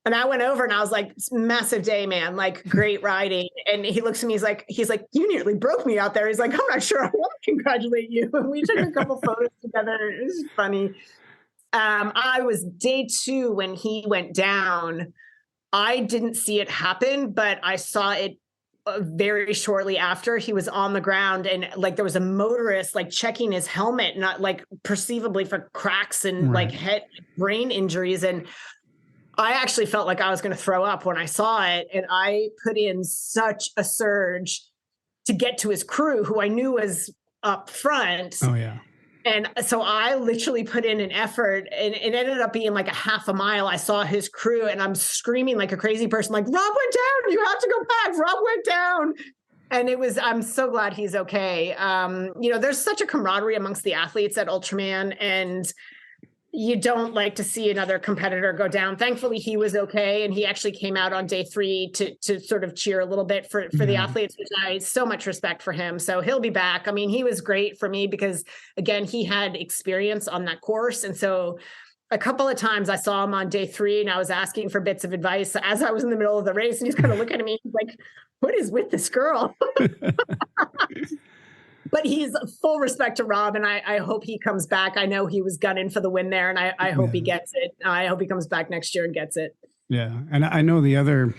And I went over and I was like, massive day, man, like great riding. And he looks at me, he's like, you nearly broke me out there. He's like, I'm not sure I want to congratulate you. And we took a couple photos together. It was funny. I was day 2 when he went down. I didn't see it happen, but I saw it very shortly after. He was on the ground and like there was a motorist like checking his helmet, not like perceivably for cracks and like head brain injuries. And I actually felt like I was going to throw up when I saw it. And I put in such a surge to get to his crew, who I knew was up front. Oh, yeah. And so I literally put in an effort and it ended up being like a half a mile. I saw his crew and I'm screaming like a crazy person, like, Rob went down. You have to go back. Rob went down. And I'm so glad he's okay. There's such a camaraderie amongst the athletes at Ultraman, and you don't like to see another competitor go down. Thankfully, he was okay. And he actually came out on day 3 to sort of cheer a little bit for the athletes, which I so much respect for him. So he'll be back. I mean, he was great for me because, again, he had experience on that course. And so a couple of times I saw him on day 3 and I was asking for bits of advice as I was in the middle of the race. And he's kind of looking at me like, what is with this girl? But he's full respect to Rob, and I hope he comes back. I know he was gunning for the win there, and I hope he gets it. I hope he comes back next year and gets it. Yeah, and I know the other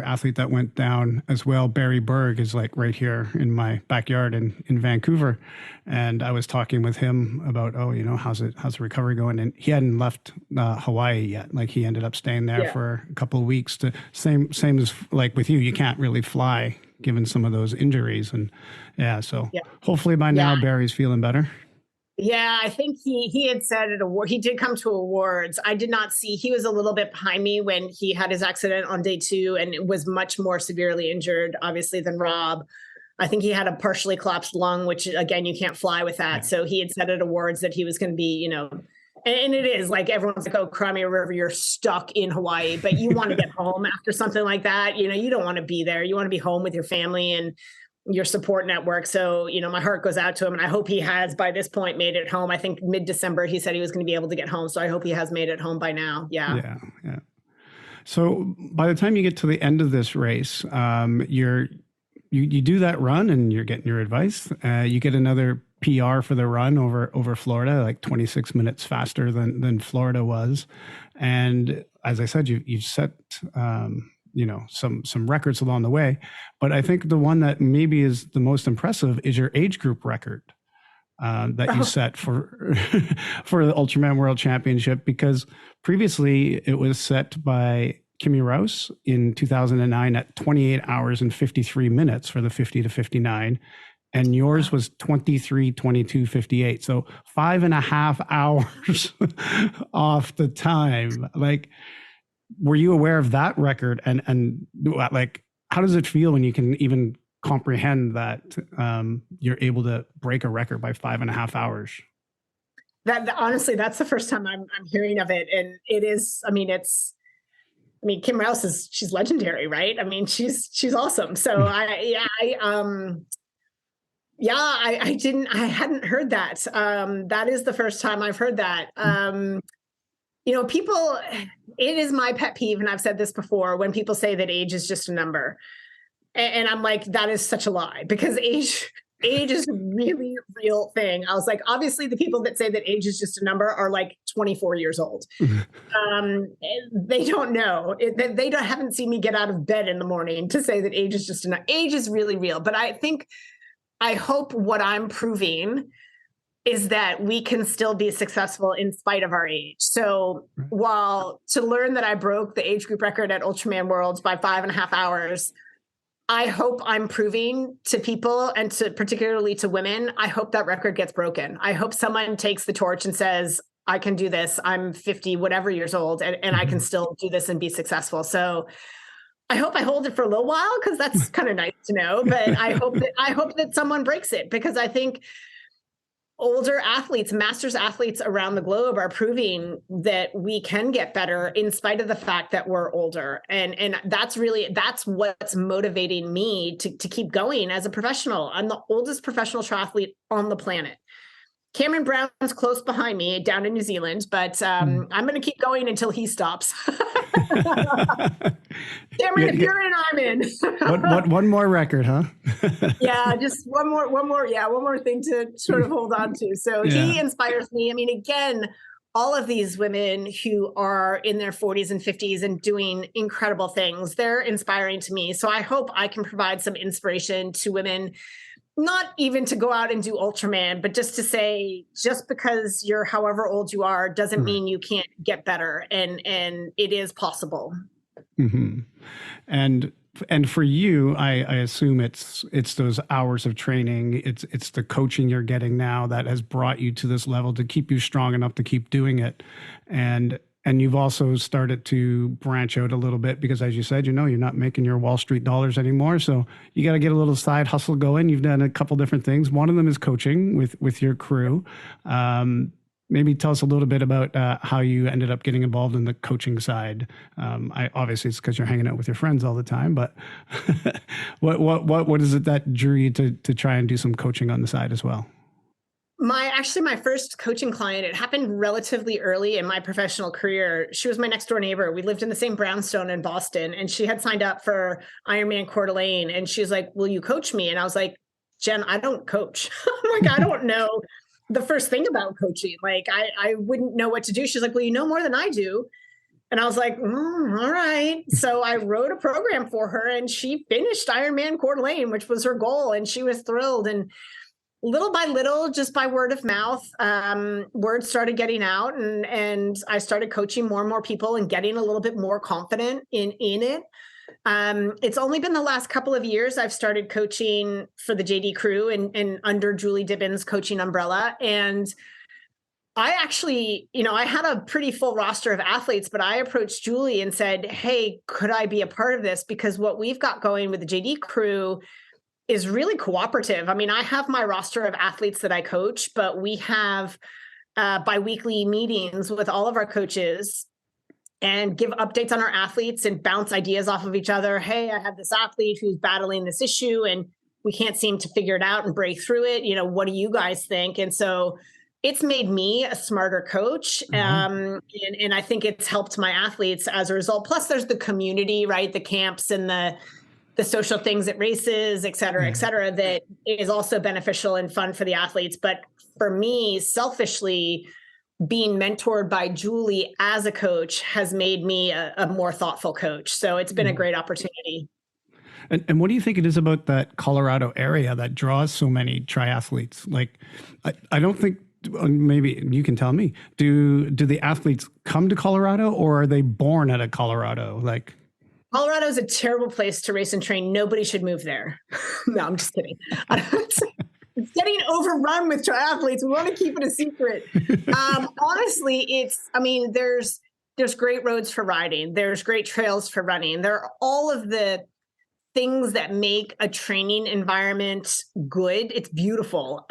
athlete that went down as well, Barry Berg, is like right here in my backyard in Vancouver, and I was talking with him about how's the recovery going, and he hadn't left Hawaii yet. Like he ended up staying there for a couple of weeks. Same as like with you, you can't really fly given some of those injuries, and hopefully by now Barry's feeling better. Yeah, I think he had said at award, he did come to awards. I did not see, he was a little bit behind me when he had his accident on day 2 and it was much more severely injured, obviously, than Rob. I think he had a partially collapsed lung, which again, you can't fly with that. Yeah. So he had said at awards that he was going to be, and it is like, everyone's like, oh, Crimea River, you're stuck in Hawaii, but you want to get home after something like that. You don't want to be there. You want to be home with your family and your support network. So, my heart goes out to him, and I hope he has by this point made it home. I think mid-December, he said he was going to be able to get home. So I hope he has made it home by now. Yeah. Yeah. So by the time you get to the end of this race, you do that run and you're getting your advice. You get another PR for the run over Florida, like 26 minutes faster than Florida was. And as I said, you've set, some records along the way, but I think the one that maybe is the most impressive is your age group record that you set for the Ultraman World Championship, because previously it was set by Kimi Rouse in 2009 at 28 hours and 53 minutes for the 50 to 59. And yours was 23, 22, 58. So 5.5 hours off the time. Like, were you aware of that record? And like, how does it feel when you can even comprehend that you're able to break a record by 5.5 hours? That honestly, that's the first time I'm hearing of it. And it is, Kim Rouse she's legendary, right? She's awesome. So I hadn't heard that. That is the first time I've heard that. People, it is my pet peeve, and I've said this before, when people say that age is just a number. And I'm like, that is such a lie, because age is a really real thing. I was like, obviously the people that say that age is just a number are like 24 years old. They don't know. They haven't seen me get out of bed in the morning to say that age is just a number. Age is really real. But I hope what I'm proving is that we can still be successful in spite of our age. So while to learn that I broke the age group record at Ultraman Worlds by 5.5 hours, I hope I'm proving to people, and particularly to women, I hope that record gets broken. I hope someone takes the torch and says, I can do this. I'm 50, whatever years old, and I can still do this and be successful. So I hope I hold it for a little while, because that's kind of nice to know, but I hope that someone breaks it, because I think older athletes, masters athletes around the globe are proving that we can get better in spite of the fact that we're older. And that's what's motivating me to keep going as a professional. I'm the oldest professional triathlete on the planet. Cameron Brown's close behind me down in New Zealand, but I'm going to keep going until he stops. Cameron, if you're in, I'm in. One more record, huh? Yeah, just one more thing to sort of hold on to. So he inspires me. I mean, again, all of these women who are in their 40s and 50s and doing incredible things, they're inspiring to me. So I hope I can provide some inspiration to women, not even to go out and do Ultraman, but just to say, just because you're however old you are doesn't mean you can't get better. And it is possible. Mm-hmm. And for you, I assume it's those hours of training, it's the coaching you're getting now that has brought you to this level to keep you strong enough to keep doing it. And you've also started to branch out a little bit because, as you said, you're not making your Wall Street dollars anymore. So you got to get a little side hustle going. You've done a couple different things. One of them is coaching with your crew. Maybe tell us a little bit about how you ended up getting involved in the coaching side. Obviously, it's because you're hanging out with your friends all the time. But what is it that drew you to try and do some coaching on the side as well? My first coaching client, it happened relatively early in my professional career. She was my next door neighbor. We lived in the same brownstone in Boston, and she had signed up for Ironman Coeur d'Alene. And she was like, "Will you coach me?" And I was like, "Jen, I don't coach." I'm like, "I don't know the first thing about coaching. Like, I wouldn't know what to do." She's like, "Well, you know more than I do." And I was like, all right. So I wrote a program for her, and she finished Ironman Coeur d'Alene, which was her goal. And she was thrilled. And little by little, just by word of mouth, word started getting out, and I started coaching more and more people and getting a little bit more confident in it. It's only been the last couple of years I've started coaching for the JD crew and under Julie Dibbens' coaching umbrella. And I actually, I had a pretty full roster of athletes, but I approached Julie and said, "Hey, could I be a part of this? Because what we've got going with the JD crew is really cooperative. I mean, I have my roster of athletes that I coach, but we have biweekly meetings with all of our coaches and give updates on our athletes and bounce ideas off of each other. Hey, I have this athlete who's battling this issue and we can't seem to figure it out and break through it. What do you guys think?" And so it's made me a smarter coach. And I think it's helped my athletes as a result. Plus there's the community, right? The camps and the social things at races, et cetera, that is also beneficial and fun for the athletes. But for me, selfishly, being mentored by Julie as a coach has made me a more thoughtful coach. So it's been a great opportunity. And what do you think it is about that Colorado area that draws so many triathletes? Like, I don't think, maybe you can tell me, do the athletes come to Colorado, or are they born at a Colorado? Like, Colorado is a terrible place to race and train. Nobody should move there. No, I'm just kidding. It's getting overrun with triathletes. We want to keep it a secret. Honestly, there's great roads for riding. There's great trails for running. There are all of the things that make a training environment good. It's beautiful.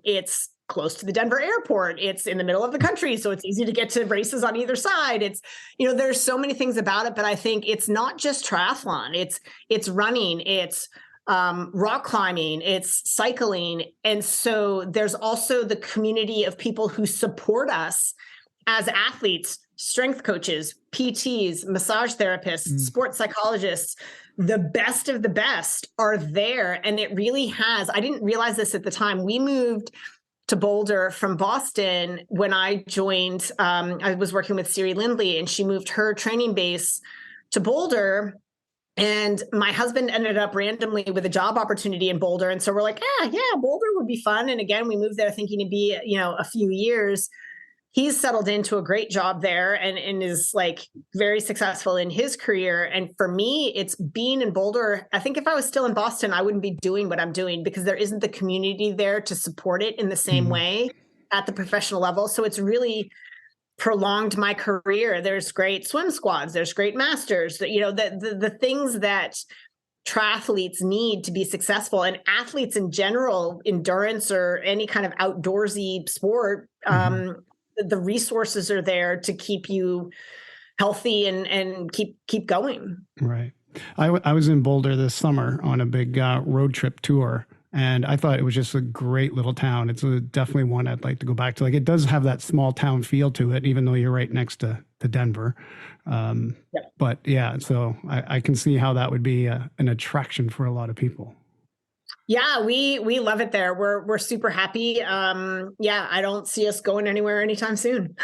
It's close to the Denver airport. It's in the middle of the country, so it's easy to get to races on either side. It's, there's so many things about it, but I think it's not just triathlon. It's running, it's rock climbing, it's cycling. And so there's also the community of people who support us as athletes, strength coaches, PTs, massage therapists, sports psychologists. The best of the best are there. And it really has, I didn't realize this at the time. We moved to Boulder from Boston when I joined. I was working with Siri Lindley, and she moved her training base to Boulder. And my husband ended up randomly with a job opportunity in Boulder. And so we're like, yeah, Boulder would be fun. And again, we moved there thinking it'd be, a few years. He's settled into a great job there and is like very successful in his career. And for me, it's being in Boulder. I think if I was still in Boston, I wouldn't be doing what I'm doing because there isn't the community there to support it in the same way at the professional level. So it's really prolonged my career. There's great swim squads. There's great masters. The things that triathletes need to be successful, and athletes in general, endurance or any kind of outdoorsy sport, the resources are there to keep you healthy and keep going. Right. I was in Boulder this summer on a big road trip tour, and I thought it was just a great little town. It's definitely one I'd like to go back to. Like, it does have that small town feel to it, even though you're right next to Denver. But yeah, so I can see how that would be an attraction for a lot of people. Yeah, we love it there. We're super happy. I don't see us going anywhere anytime soon.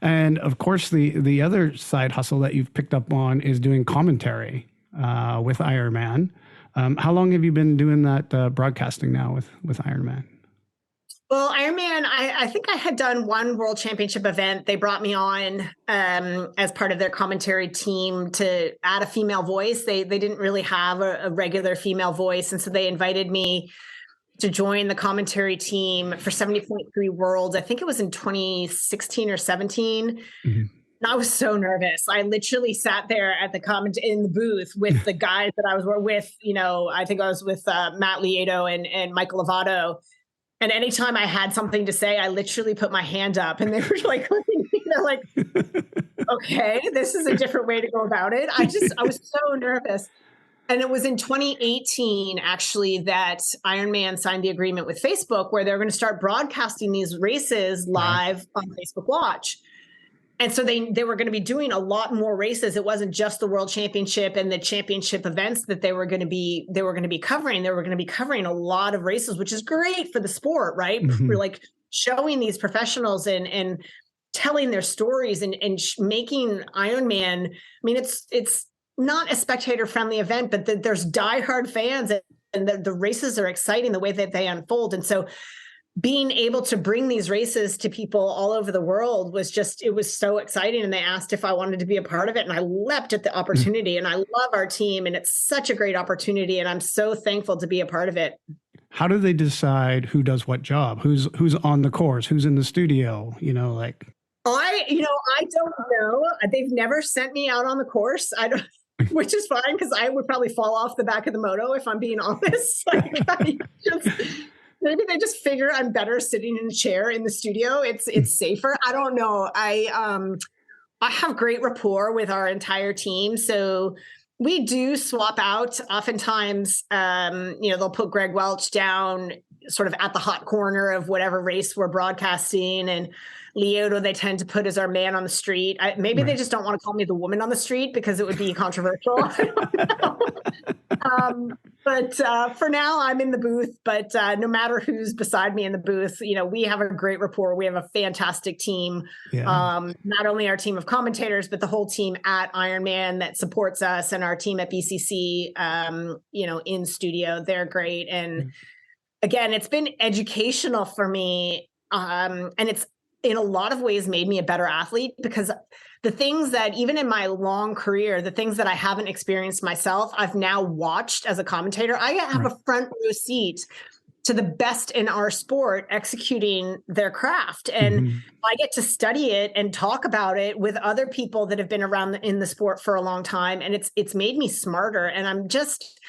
And of course, the other side hustle that you've picked up on is doing commentary with Ironman. How long have you been doing that broadcasting now with Ironman? Well, Ironman, I think I had done one World Championship event. They brought me on as part of their commentary team to add a female voice. They didn't really have a regular female voice, and so they invited me to join the commentary team for 70.3 Worlds. I think it was in 2016 or 17. Mm-hmm. And I was so nervous. I literally sat there at in the booth with the guys that I was with. I think I was with Matt Lieto and Michael Lovato. And anytime I had something to say, I literally put my hand up, and they were like, they're like, okay, this is a different way to go about it. I was so nervous. And it was in 2018, actually, that Ironman signed the agreement with Facebook where they're going to start broadcasting these races live on Facebook Watch. And so they were going to be doing a lot more races. It wasn't just the World Championship and the championship events that they were going to be covering. They were going to be covering a lot of races, which is great for the sport, right? Mm-hmm. We're like showing these professionals and telling their stories and making Ironman. I mean, it's not a spectator-friendly event, but there's diehard fans, and the races are exciting the way that they unfold. And so being able to bring these races to people all over the world was so exciting. And they asked if I wanted to be a part of it, and I leapt at the opportunity. And I love our team, and it's such a great opportunity, and I'm so thankful to be a part of it. How do they decide who does what job? Who's on the course? Who's in the studio? I don't know. They've never sent me out on the course. I don't. Which is fine, because I would probably fall off the back of the moto if I'm being honest. Maybe they just figure I'm better sitting in a chair in the studio. It's safer. I don't know. I have great rapport with our entire team, so we do swap out. Oftentimes, they'll put Greg Welch down sort of at the hot corner of whatever race we're broadcasting, and Lieto they tend to put as our man on the street. Maybe they just don't want to call me the woman on the street because it would be controversial. I don't know. But for now, I'm in the booth. But no matter who's beside me in the booth, we have a great rapport. We have a fantastic team. Yeah. Not only our team of commentators, but the whole team at Ironman that supports us, and our team at BCC, in studio. They're great. And again, it's been educational for me. And it's in a lot of ways made me a better athlete, because the things that even in my long career, the things that I haven't experienced myself, I've now watched as a commentator. I have a front row seat to the best in our sport executing their craft. And I get to study it and talk about it with other people that have been around in the sport for a long time. And it's made me smarter. And I'm just,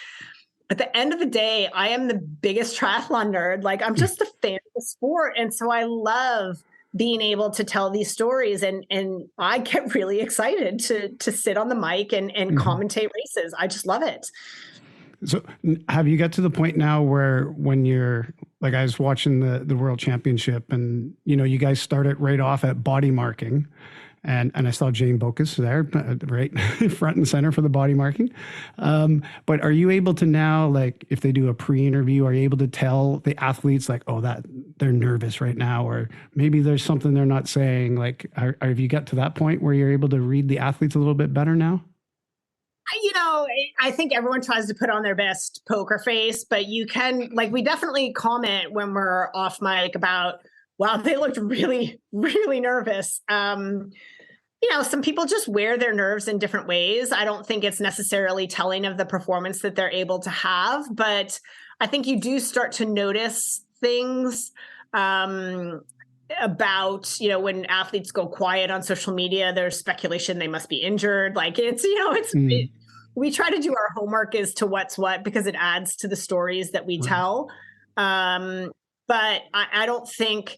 at the end of the day, I am the biggest triathlon nerd. Like, I'm just a fan of the sport. And so I love being able to tell these stories, and I get really excited to sit on the mic and commentate races. I just love it. So have you got to the point now where when you're like, I was watching the World Championship, and, you guys started right off at body marking, and I saw Jane Bocas there, right front and center for the body marking. But are you able to now, like, if they do a pre-interview, are you able to tell the athletes like, oh, that they're nervous right now, or maybe there's something they're not saying? Like, have you got to that point where you're able to read the athletes a little bit better now? I think everyone tries to put on their best poker face, but you can, like, we definitely comment when we're off mic about, wow, they looked really, really nervous. Some people just wear their nerves in different ways. I don't think it's necessarily telling of the performance that they're able to have, but I think you do start to notice things about, when athletes go quiet on social media, there's speculation they must be injured. Like, we try to do our homework as to what's what, because it adds to the stories that we tell. But I don't think,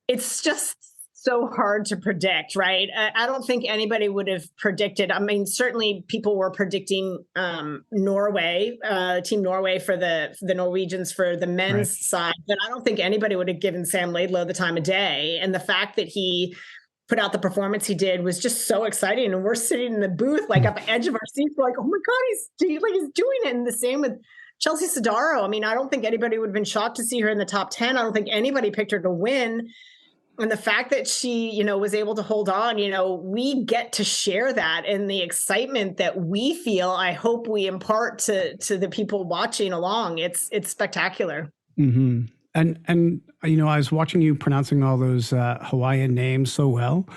it's just so hard to predict, right? I don't think anybody would have predicted. I mean, certainly people were predicting Norway, Team Norway for the Norwegians for the men's side, but I don't think anybody would have given Sam Laidlow the time of day. And the fact that he put out the performance he did was just so exciting. And we're sitting in the booth, like at the edge of our seats, we're like, oh my God, he's doing it. And the same with Chelsea Sodaro. I mean, I don't think anybody would have been shocked to see her in the top 10. I don't think anybody picked her to win. And the fact that she, was able to hold on, we get to share that, and the excitement that we feel, I hope we impart to the people watching along. It's spectacular. Mm-hmm. And I was watching you pronouncing all those Hawaiian names so well.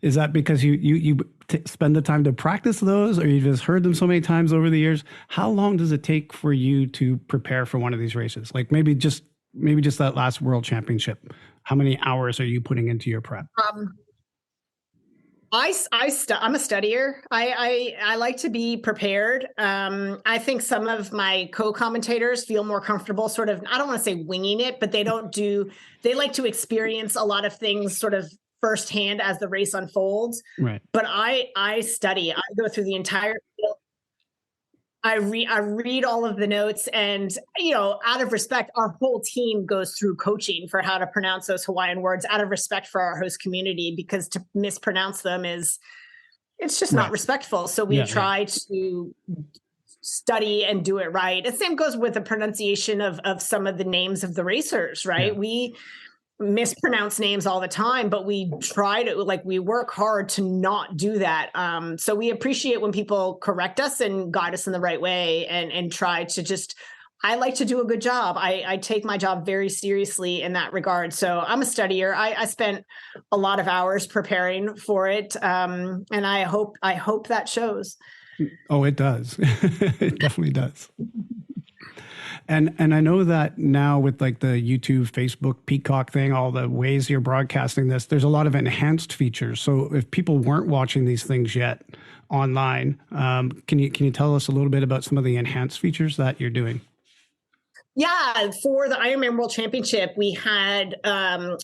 Is that because you spend the time to practice those, or you just heard them so many times over the years? How long does it take for you to prepare for one of these races? Like maybe just that last World Championship. How many hours are you putting into your prep? I'm a studier. I like to be prepared. I think some of my co-commentators feel more comfortable sort of, I don't want to say winging it, but they like to experience a lot of things sort of firsthand as the race unfolds. Right. But I study. I go through the entire field. I read all of the notes, and, out of respect, our whole team goes through coaching for how to pronounce those Hawaiian words out of respect for our host community, because to mispronounce them it's just not respectful. So we try to study and do it right. The same goes with the pronunciation of some of the names of the racers, right? Yeah. We mispronounce names all the time, but we try to, we work hard to not do that. So we appreciate when people correct us and guide us in the right way, and try to just, I like to do a good job. I take my job very seriously in that regard. So I'm a studier. I spent a lot of hours preparing for it. And I hope that shows. Oh, it does. It definitely does. And I know that now with the YouTube, Facebook, Peacock thing, all the ways you're broadcasting this, there's a lot of enhanced features. So if people weren't watching these things yet online, can you tell us a little bit about some of the enhanced features that you're doing? Yeah, for the Ironman World Championship, we had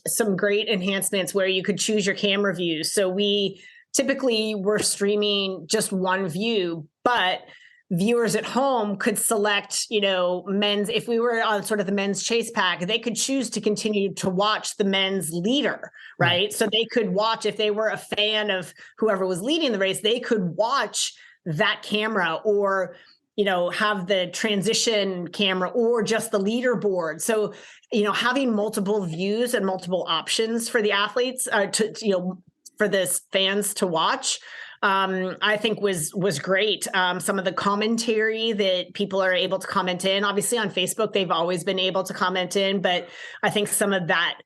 some great enhancements where you could choose your camera views. So we typically were streaming just one view, but viewers at home could select, men's, if we were on sort of the men's chase pack, they could choose to continue to watch the men's leader, right? So they could watch, if they were a fan of whoever was leading the race, they could watch that camera, or, have the transition camera, or just the leaderboard. So, having multiple views and multiple options for the athletes for the fans to watch, I think was great. Some of the commentary that people are able to comment in, obviously on Facebook, they've always been able to comment in, but I think some of that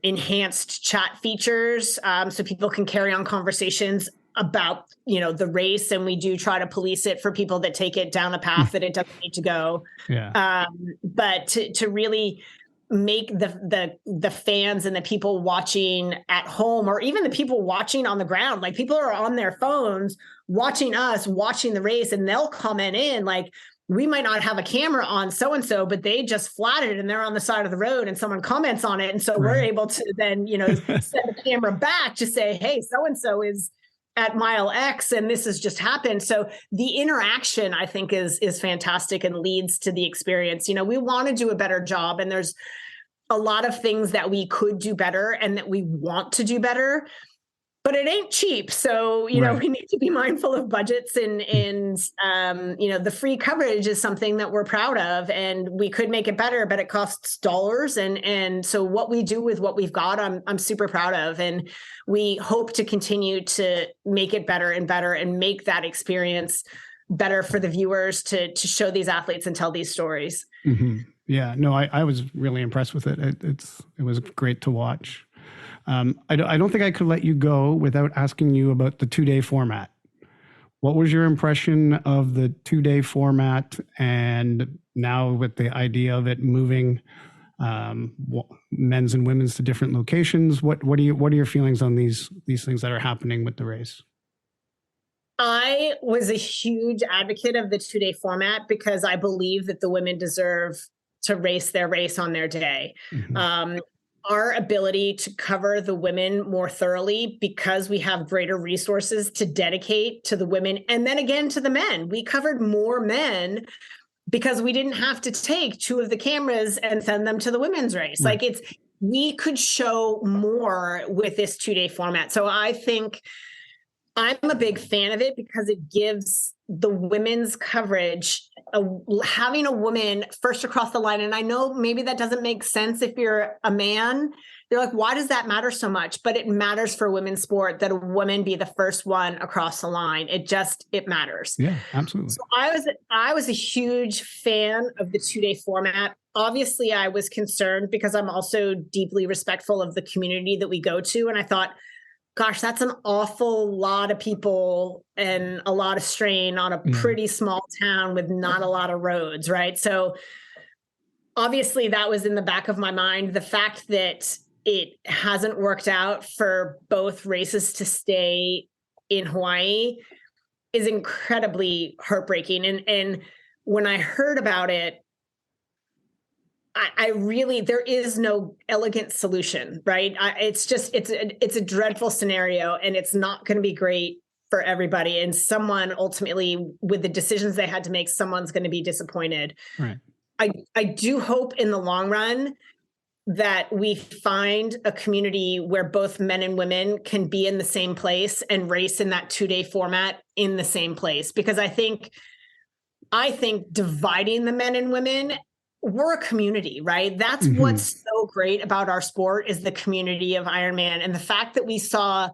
enhanced chat features, so people can carry on conversations about, the race. And we do try to police it for people that take it down a path that it doesn't need to go. Yeah. But to really make the fans and the people watching at home, or even the people watching on the ground, people are on their phones watching us, watching the race, and they'll comment in, we might not have a camera on so-and-so, but they just flatted and they're on the side of the road and someone comments on it. And so we're able to then, send the camera back to say, hey, so-and-so is at mile X and this has just happened. So the interaction, I think, is fantastic and leads to the experience. We want to do a better job, and there's a lot of things that we could do better and that we want to do better, but it ain't cheap. So, we need to be mindful of budgets, and the free coverage is something that we're proud of, and we could make it better, but it costs dollars. And so what we do with what we've got, I'm super proud of. And we hope to continue to make it better and better, and make that experience better for the viewers to show these athletes and tell these stories. Mm-hmm. Yeah, no, I was really impressed with it. It was great to watch. I don't think I could let you go without asking you about the 2-day format. What was your impression of the 2-day format, and now with the idea of it moving men's and women's to different locations? What are your feelings on these things that are happening with the race? I was a huge advocate of the 2-day format because I believe that the women deserve to race their race on their day. Mm-hmm. Our ability to cover the women more thoroughly because we have greater resources to dedicate to the women and then again to the men. We covered more men because we didn't have to take 2 of the cameras and send them to the women's race. Right. Like we could show more with this 2-day format. So I think I'm a big fan of it because it gives the women's coverage, having a woman first across the line. And I know maybe that doesn't make sense if you're a man. You're like, why does that matter so much? But it matters for women's sport that a woman be the first one across the line. It matters. Yeah, absolutely. So I was a huge fan of the 2-day format. Obviously, I was concerned because I'm also deeply respectful of the community that we go to. And I thought, gosh, that's an awful lot of people and a lot of strain on a pretty small town with not a lot of roads, right? So obviously that was in the back of my mind. The fact that it hasn't worked out for both races to stay in Hawaii is incredibly heartbreaking. And when I heard about it, I really, there is no elegant solution, right? It's a dreadful scenario and it's not going to be great for everybody. And someone ultimately, with the decisions they had to make, someone's going to be disappointed. Right. I do hope in the long run that we find a community where both men and women can be in the same place and race in that 2-day format in the same place. Because I think dividing the men and women, we're a community, right? That's what's so great about our sport is the community of Ironman. And the fact that we saw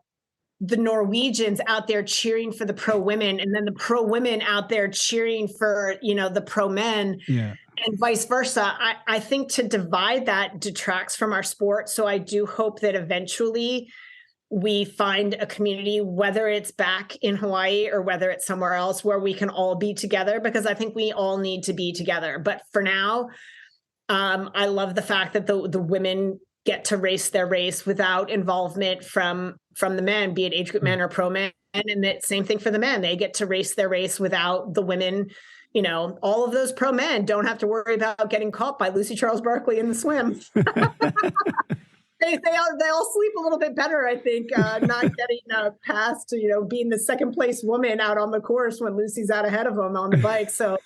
the Norwegians out there cheering for the pro women and then the pro women out there cheering for, the pro men and vice versa. I think to divide that detracts from our sport. So I do hope that eventually we find a community, whether it's back in Hawaii or whether it's somewhere else, where we can all be together, because I think we all need to be together. But for now, I love the fact that the women get to race their race without involvement from the men, be it age group men or pro men. And that same thing for the men. They get to race their race without the women. All of those pro men don't have to worry about getting caught by Lucy Charles Barkley in the swim. They all sleep a little bit better, I think, not getting past, being the second place woman out on the course when Lucy's out ahead of them on the bike. So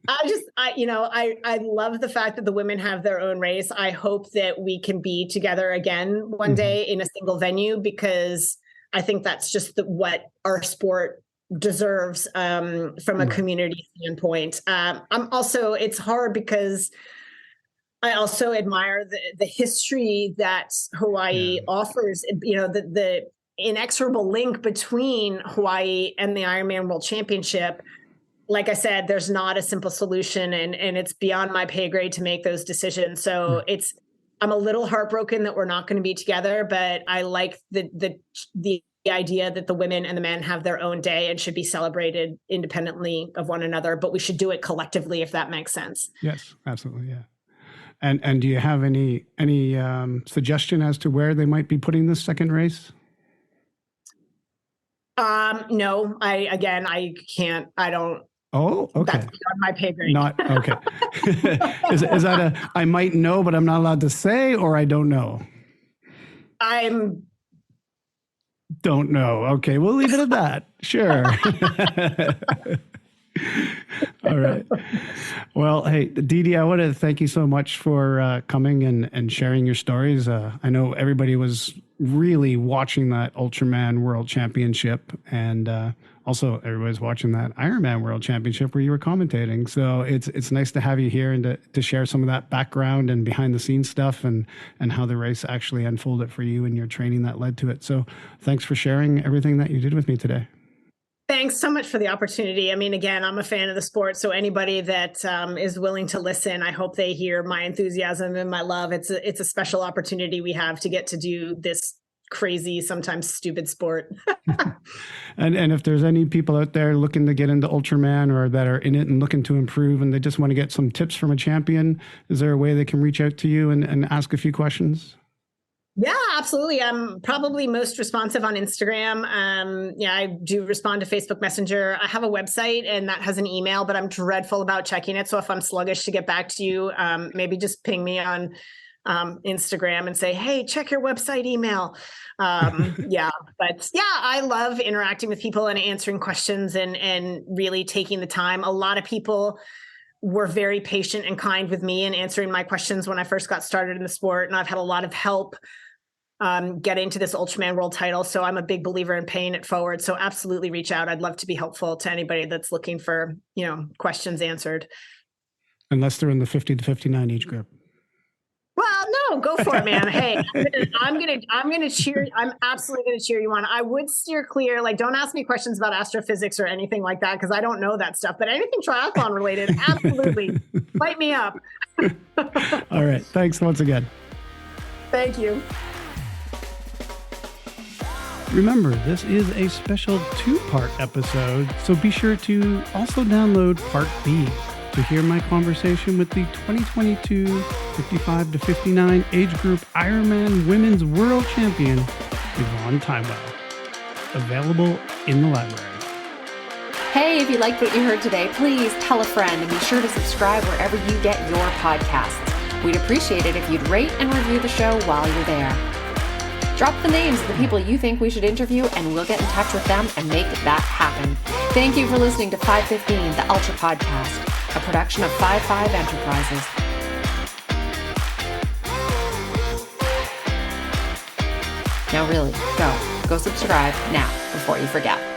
I love the fact that the women have their own race. I hope that we can be together again one day in a single venue, because I think that's just what our sport deserves from a community standpoint. It's hard because I also admire the history that Hawaii offers, the inexorable link between Hawaii and the Ironman World Championship. Like I said, there's not a simple solution and it's beyond my pay grade to make those decisions. So I'm a little heartbroken that we're not going to be together, but I like the idea that the women and the men have their own day and should be celebrated independently of one another, but we should do it collectively, if that makes sense. Yes, absolutely. Yeah. And do you have any suggestion as to where they might be putting this second race? No, I can't. I don't. Oh, okay. That's beyond my pay grade. Not okay. Is that I might know, but I'm not allowed to say, or I don't know? Don't know. Okay, we'll leave it at that. Sure. All right. Well, hey, Dede, I want to thank you so much for coming and sharing your stories. I know everybody was really watching that Ultraman World Championship, and also everybody's watching that Ironman World Championship where you were commentating. So it's nice to have you here and to share some of that background and behind the scenes stuff and how the race actually unfolded for you and your training that led to it. So thanks for sharing everything that you did with me today. Thanks so much for the opportunity. I mean, again, I'm a fan of the sport, so anybody that is willing to listen, I hope they hear my enthusiasm and my love. It's a special opportunity we have to get to do this crazy, sometimes stupid sport. And if there's any people out there looking to get into Ultraman or that are in it and looking to improve and they just want to get some tips from a champion, is there a way they can reach out to you and ask a few questions? Yeah, absolutely. I'm probably most responsive on Instagram. Yeah, I do respond to Facebook Messenger. I have a website and that has an email, but I'm dreadful about checking it. So if I'm sluggish to get back to you, maybe just ping me on Instagram and say, hey, check your website email. Yeah, but yeah, I love interacting with people and answering questions and really taking the time. A lot of people were very patient and kind with me in answering my questions when I first got started in the sport. And I've had a lot of help getting to this Ultraman World title. So I'm a big believer in paying it forward. So absolutely reach out. I'd love to be helpful to anybody that's looking for, questions answered. Unless they're in the 50 to 59 age group. Well, no, go for it, man. Hey, I'm gonna cheer. I'm absolutely gonna cheer you on. I would steer clear. Like, don't ask me questions about astrophysics or anything like that, because I don't know that stuff. But anything triathlon related, absolutely, light me up. All right. Thanks once again. Thank you. Remember, this is a special 2-part episode, so be sure to also download Part B to hear my conversation with the 2022 55 to 59 age group Ironman Women's World Champion, Yvonne Timewell. Available in the library. Hey, if you liked what you heard today, please tell a friend and be sure to subscribe wherever you get your podcasts. We'd appreciate it if you'd rate and review the show while you're there. Drop the names of the people you think we should interview and we'll get in touch with them and make that happen. Thank you for listening to 515, the Ultra Podcast, a production of 55 Enterprises. Now really, go subscribe now before you forget.